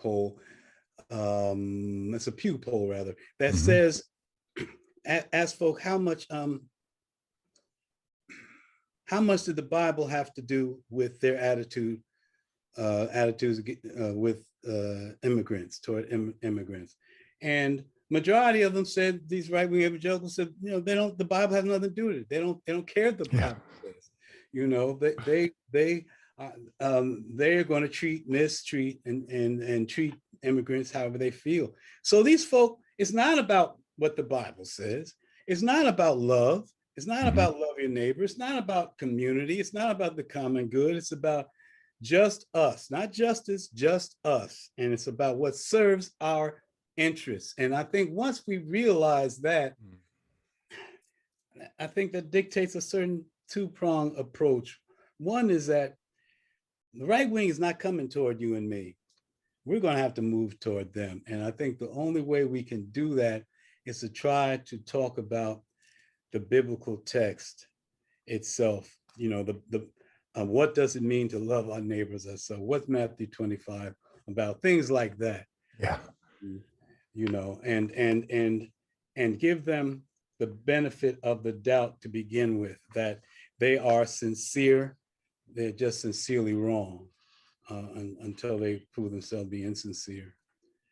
poll. It's a Pew poll rather, that says, ask folk how much did the Bible have to do with their attitudes with immigrants, toward immigrants. And majority of them said, these right-wing evangelicals said, the Bible has nothing to do with it. They don't care what the Bible says. You know, they're going to mistreat, and treat immigrants however they feel. So these folk, it's not about what the Bible says. It's not about love. It's not about love your neighbor. It's not about community. It's not about the common good. It's about just us, not justice, just us. And it's about what serves our interests. And I think once we realize that, I think that dictates a certain two-pronged approach. One is that the right wing is not coming toward you and me. We're going to have to move toward them. And I think the only way we can do that is to try to talk about the biblical text itself. You know, what does it mean to love our neighbors as so? What's Matthew 25 about? Things like that. Yeah. You know, and give them the benefit of the doubt to begin with, that they are sincere. They're just sincerely wrong until they prove themselves to be insincere.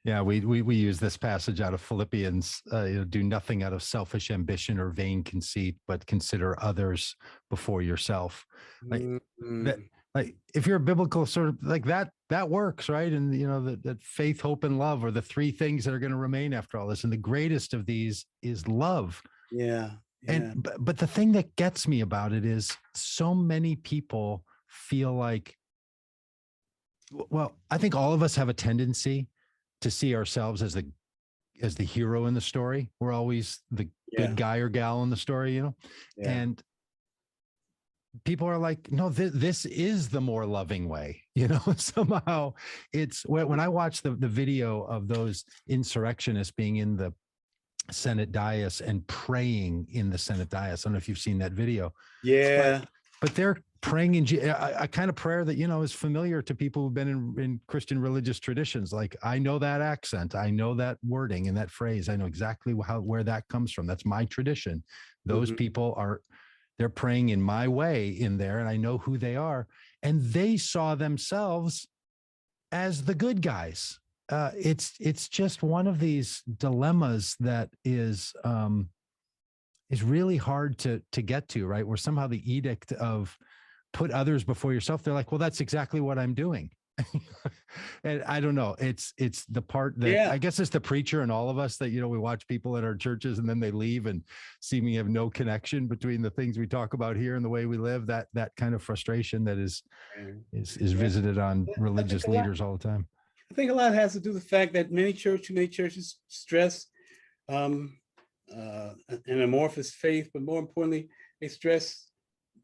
Yeah, we use this passage out of Philippians, do nothing out of selfish ambition or vain conceit, but consider others before yourself. Like if you're a biblical sort of like that works, right? And you know, that faith, hope, and love are the three things that are going to remain after all this. And the greatest of these is love. Yeah. And but the thing that gets me about it is so many people feel like, well, I think all of us have a tendency to see ourselves as the hero in the story. We're always the good guy or gal in the story, you know? Yeah. And people are like, no, this is the more loving way, you know. Somehow it's when I watch the video of those insurrectionists being in the Senate dais and praying in the Senate dais. I don't know if you've seen that video. Yeah. But they're praying in a kind of prayer that, you know, is familiar to people who've been in Christian religious traditions. Like, I know that accent, I know that wording and that phrase. I know exactly where that comes from. That's my tradition. Those people they're praying in my way in there, and I know who they are. And they saw themselves as the good guys. It's just one of these dilemmas that is really hard to get to, right? Where somehow the edict of put others before yourself, they're like, well, that's exactly what I'm doing. And I don't know, it's the part that I guess it's the preacher and all of us that, you know, we watch people at our churches and then they leave and seemingly have no connection between the things we talk about here and the way we live. That kind of frustration that is visited on religious leaders all the time. I think a lot has to do with the fact that many churches stress an amorphous faith, but more importantly, they stress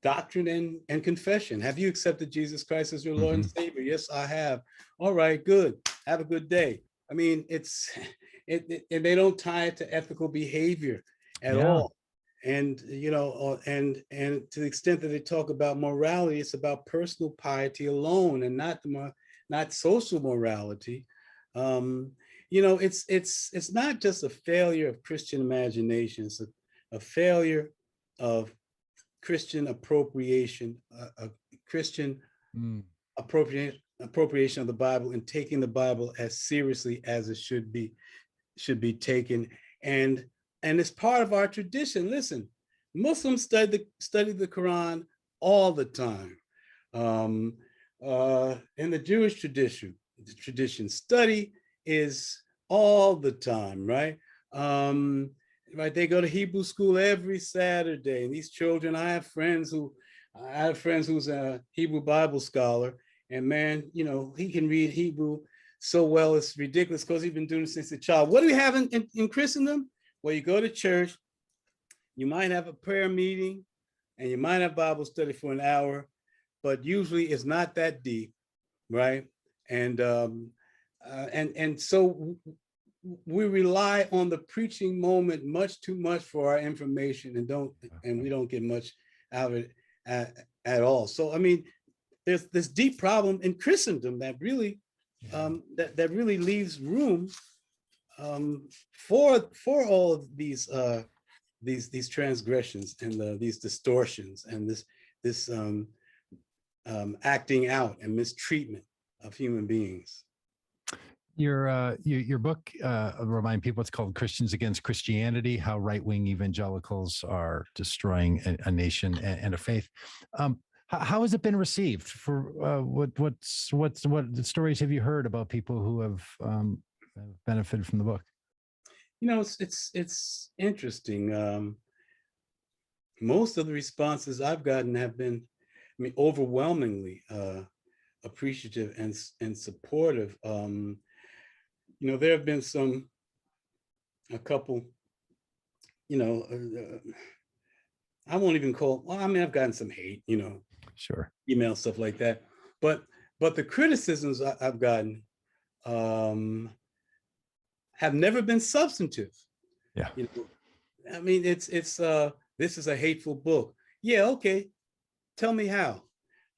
doctrine and confession. Have you accepted Jesus Christ as your Lord and Savior? Yes, I have. All right, good. Have a good day. I mean, and they don't tie it to ethical behavior at all. And, you know, and to the extent that they talk about morality, it's about personal piety alone and not social morality. You know, it's not just a failure of Christian imagination. It's a failure of Christian appropriation, Christian appropriation of the Bible and taking the Bible as seriously as it should be taken. And it's part of our tradition. Listen, Muslims study the Quran all the time. In the Jewish tradition, study is all the time, right? Right, they go to Hebrew school every Saturday, and these children, I have friends who's a Hebrew Bible scholar, and man, you know, he can read Hebrew so well, it's ridiculous because he's been doing it since a child. What do we have in Christendom? Well, you go to church, you might have a prayer meeting, and you might have Bible study for an hour, but usually it's not that deep, right? And so we rely on the preaching moment much too much for our information, and we don't get much out of it at all. So I mean, there's this deep problem in Christendom that really that really leaves room for all of these transgressions and these distortions and this acting out and mistreatment of human beings. Your book remind people, it's called Christians Against Christianity: How Right-Wing Evangelicals Are Destroying a Nation and a Faith. How has it been received? For what stories have you heard about people who have benefited from the book? You know, it's interesting. Most of the responses I've gotten have been, I mean, overwhelmingly appreciative and supportive. You know, there have been a couple, you know, I won't even call, well, I mean, I've gotten some hate, you know, Sure. email, stuff like that. But the criticisms I've gotten have never been substantive. Yeah. You know, I mean, it's this is a hateful book. Yeah, okay. Tell me how.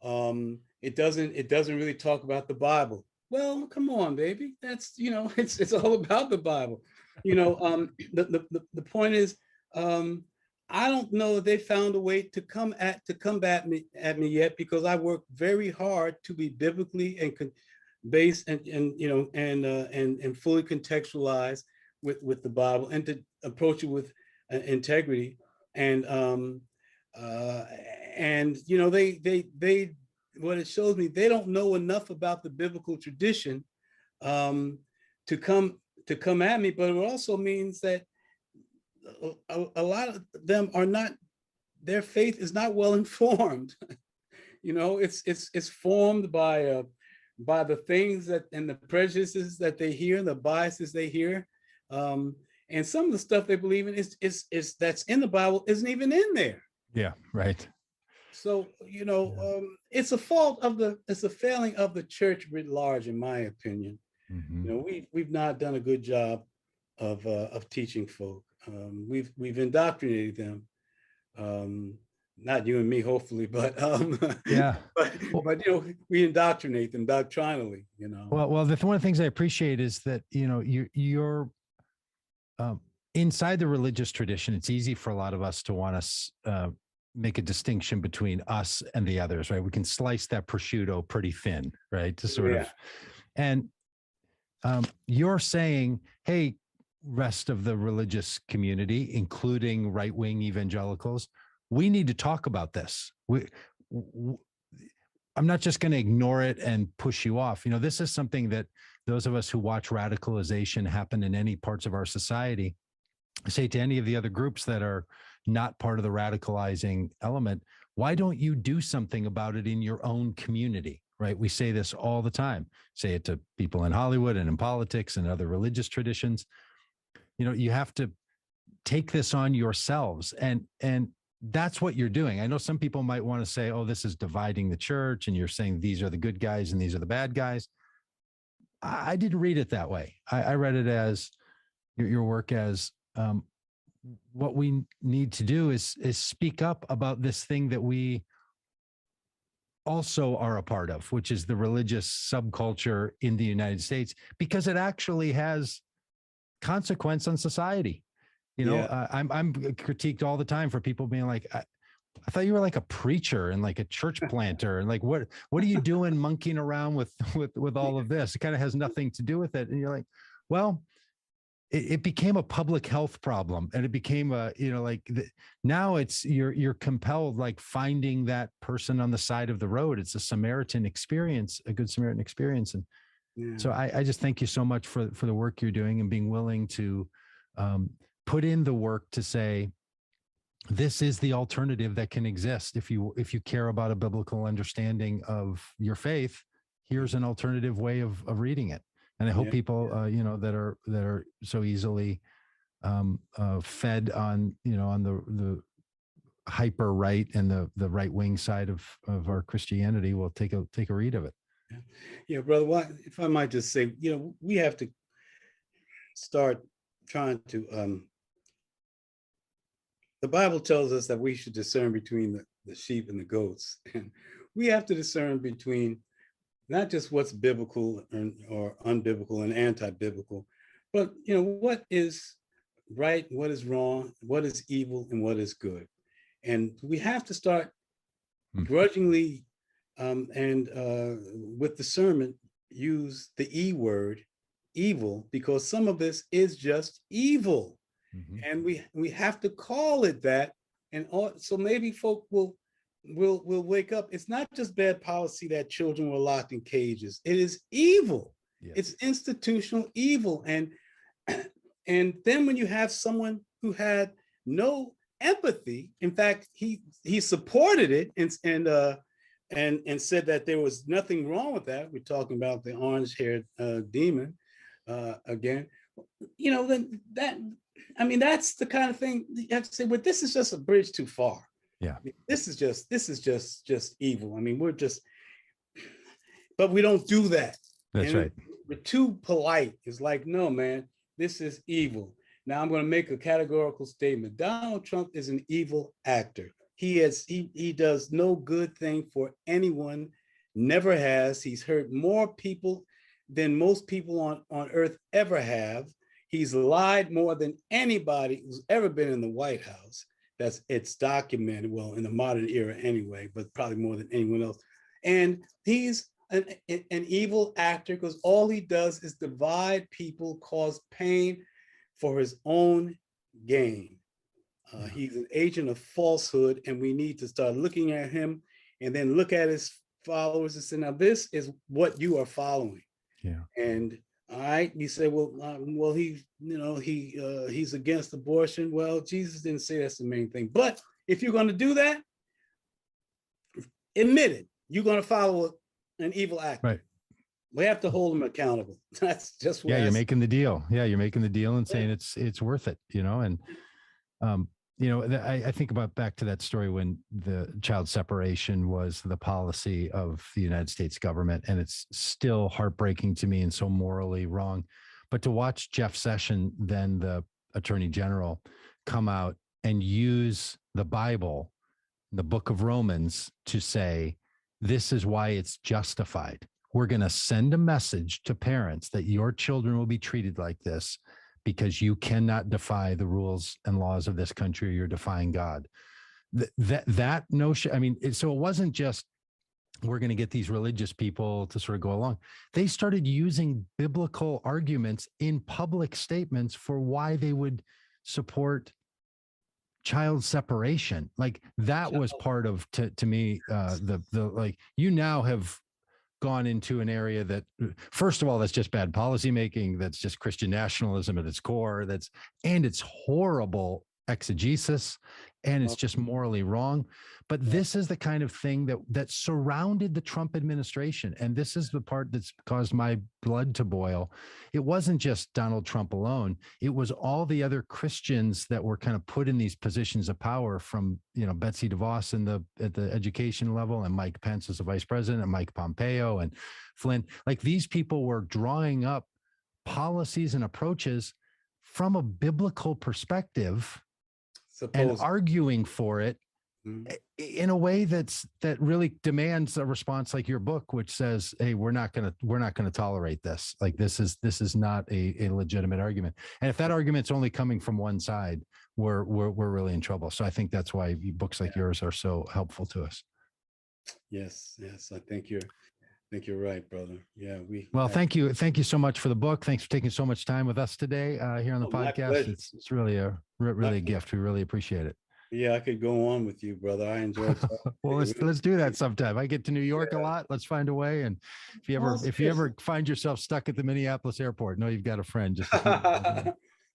It doesn't really talk about the Bible. Well, come on, baby. That's, you know, it's all about the Bible. You know, the point is, I don't know if they found a way to combat me yet, because I work very hard to be biblically and based and you know and fully contextualized with the Bible, and to approach it with integrity. And you know, they what it shows me, they don't know enough about the biblical tradition to come at me. But it also means that a lot of them are not, their faith is not well informed. You know, it's formed by the things that, and the prejudices that they hear, the biases they hear, and some of the stuff they believe in is that's in the Bible isn't even in there. Yeah, right. So, you know, it's a failing of the church writ large, in my opinion. Mm-hmm. You know, we've not done a good job of teaching folk. We've indoctrinated them. Not you and me, hopefully, but yeah. but you know, we indoctrinate them doctrinally. You know. Well, one of the things I appreciate is that, you know, you're inside the religious tradition. It's easy for a lot of us to want to make a distinction between us and the others, right? We can slice that prosciutto pretty thin, right? To sort of, and you're saying, hey, rest of the religious community, including right-wing evangelicals, we need to talk about this. I'm not just going to ignore it and push you off. You know, this is something that those of us who watch radicalization happen in any parts of our society say to any of the other groups that are not part of the radicalizing element, why don't you do something about it in your own community, right? We say this all the time, say it to people in Hollywood and in politics and other religious traditions. You know, you have to take this on yourselves, and that's what you're doing. I know some people might want to say, oh, this is dividing the church, and you're saying these are the good guys and these are the bad guys. I didn't read it that way. I read it as your work as what we need to do is speak up about this thing that we also are a part of, which is the religious subculture in the United States, because it actually has consequence on society. You know, I'm critiqued all the time for people being like, I thought you were like a preacher and like a church planter, and like, what are you doing monkeying around with all of this? It kind of has nothing to do with it. And you're like, well, it became a public health problem, and it became a, you know, like now it's, you're compelled, like finding that person on the side of the road. It's a Samaritan experience, a good Samaritan experience. And so I just thank you so much for the work you're doing and being willing to put in the work to say, this is the alternative that can exist. If you care about a biblical understanding of your faith, here's an alternative way of reading it. And I hope people, you know, that are so easily fed on, you know, on the hyper right and the right wing side of our Christianity will take a read of it. Yeah, brother. If I might just say, you know, we have to start trying to. The Bible tells us that we should discern between the sheep and the goats, and we have to discern between not just what's biblical or unbiblical and anti-biblical, but, you know, what is right, what is wrong, what is evil, and what is good. And we have to start grudgingly and with discernment use the E word, evil, because some of this is just evil. And we have to call it that. And so maybe folk will will wake up. It's not just bad policy that children were locked in cages. It is evil. Yeah. It's institutional evil. And then when you have someone who had no empathy, in fact, he supported it and said that there was nothing wrong with that. We're talking about the orange-haired demon again. Then that's the kind of thing you have to say, well, this is just a bridge too far. Yeah. This is just evil. But we don't do that. That's right. We're too polite. It's like, no, man, this is evil. Now I'm going to make a categorical statement. Donald Trump is an evil actor. He does no good thing for anyone, never has. He's hurt more people than most people on earth ever have. He's lied more than anybody who's ever been in the White House. It's documented, well, in the modern era anyway, but probably more than anyone else. And he's an evil actor because all he does is divide people, cause pain for his own gain. He's an agent of falsehood, and we need to start looking at him and then look at his followers and say, now this is what you are following. Yeah. And all right, you say, well, he's against abortion. Well, Jesus didn't say that's the main thing. But if you're going to do that, admit it. You're going to follow an evil actor. Right. We have to hold him accountable. That's just what you're making the deal. Yeah, you're making the deal and saying it's worth it, and I think about back to that story when the child separation was the policy of the United States government, and it's still heartbreaking to me and so morally wrong. But to watch Jeff Sessions, then the Attorney General, come out and use the Bible, the book of Romans, to say, this is why it's justified. We're going to send a message to parents that your children will be treated like this because you cannot defy the rules and laws of this country, or you're defying God. That notion, so it wasn't just we're going to get these religious people to sort of go along. They started using biblical arguments in public statements for why they would support child separation. Like that was part of, to me, you now have gone into an area that, first of all, that's just bad policymaking. That's just Christian nationalism at its core. And it's horrible exegesis, and it's just morally wrong. But this is the kind of thing that surrounded the Trump administration. And this is the part that's caused my blood to boil. It wasn't just Donald Trump alone. It was all the other Christians that were kind of put in these positions of power, from, Betsy DeVos at the education level, and Mike Pence as the vice president, and Mike Pompeo and Flynn. Like, these people were drawing up policies and approaches from a biblical perspective and arguing for it in a way that really demands a response like your book, which says, hey, we're not going to tolerate this. Like, this is not a legitimate argument. And if that argument's only coming from one side, we're really in trouble. So I think that's why books like yours are so helpful to us. Yes. I think you're right, brother. Yeah. Thank you so much for the book. Thanks for taking so much time with us today here on the podcast. It's really a gift. We really appreciate it. Yeah, I could go on with you, brother. I enjoy talking. Well, let's do that sometime. I get to New York a lot. Let's find a way. And if you ever find yourself stuck at the Minneapolis airport, know you've got a friend.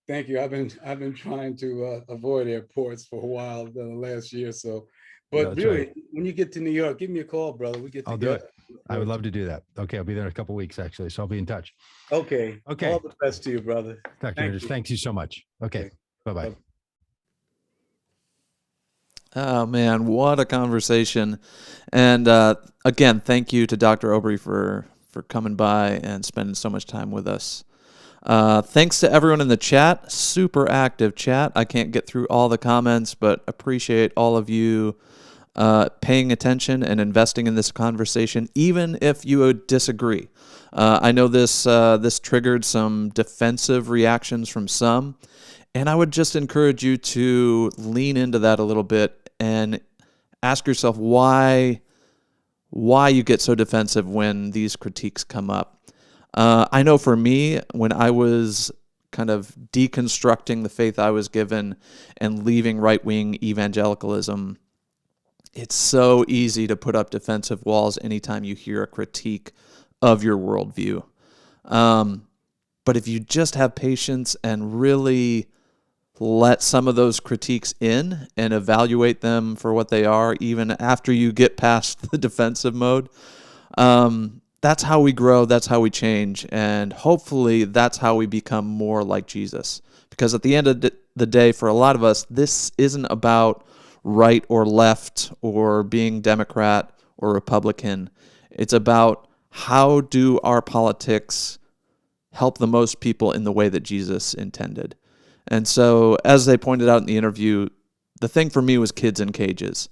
Thank you. I've been trying to avoid airports for a while the last year or so. But really, right, when you get to New York, give me a call, brother. I'll do it. I would love to do that. Okay, I'll be there in a couple of weeks, actually. So I'll be in touch. Okay. All the best to you, brother. Dr. Hendricks, thank you so much. Okay. Bye-bye. Oh, man, what a conversation. And again, thank you to Dr. Obery for coming by and spending so much time with us. Thanks to everyone in the chat. Super active chat. I can't get through all the comments, but appreciate all of you paying attention and investing in this conversation, even if you would disagree. I know this triggered some defensive reactions from some, and I would just encourage you to lean into that a little bit and ask yourself why you get so defensive when these critiques come up. I know for me, when I was kind of deconstructing the faith I was given and leaving right-wing evangelicalism, it's so easy to put up defensive walls anytime you hear a critique of your worldview. But if you just have patience and really let some of those critiques in and evaluate them for what they are, even after you get past the defensive mode, that's how we grow, that's how we change, and hopefully that's how we become more like Jesus. Because at the end of the day, for a lot of us, this isn't about right or left or being Democrat or Republican. It's about how do our politics help the most people in the way that Jesus intended. And so, as they pointed out in the interview, the thing for me was kids in cages.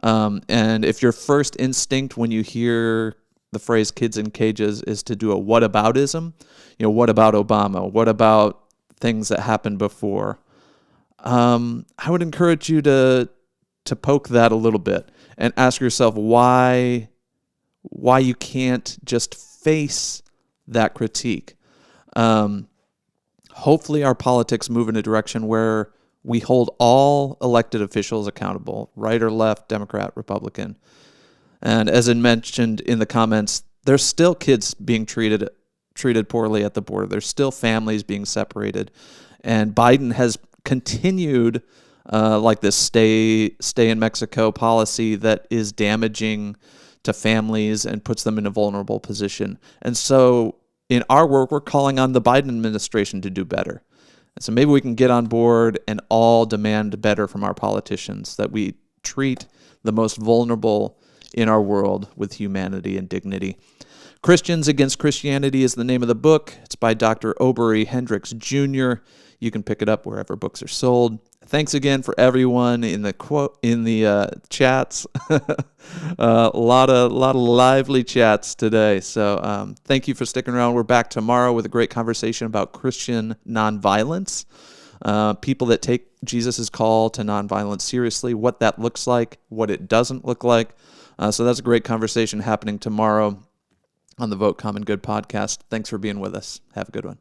And if your first instinct when you hear the phrase kids in cages is to do a whataboutism, what about Obama? What about things that happened before? I would encourage you to poke that a little bit and ask yourself why you can't just face that critique. Hopefully our politics move in a direction where we hold all elected officials accountable, right or left, Democrat, Republican. And as I mentioned in the comments, there's still kids being treated poorly at the border. There's still families being separated. And Biden has continued like this stay in Mexico policy that is damaging to families and puts them in a vulnerable position. And so in our work, we're calling on the Biden administration to do better. And so maybe we can get on board and all demand better from our politicians, that we treat the most vulnerable in our world with humanity and dignity. Christians Against Christianity is the name of the book. It's by Dr. Obery Hendricks Jr. You can pick it up wherever books are sold. Thanks again for everyone in the chats. A lot of lively chats today. So thank you for sticking around. We're back tomorrow with a great conversation about Christian nonviolence. People that take Jesus' call to nonviolence seriously, what that looks like, what it doesn't look like. So that's a great conversation happening tomorrow on the Vote Common Good podcast. Thanks for being with us. Have a good one.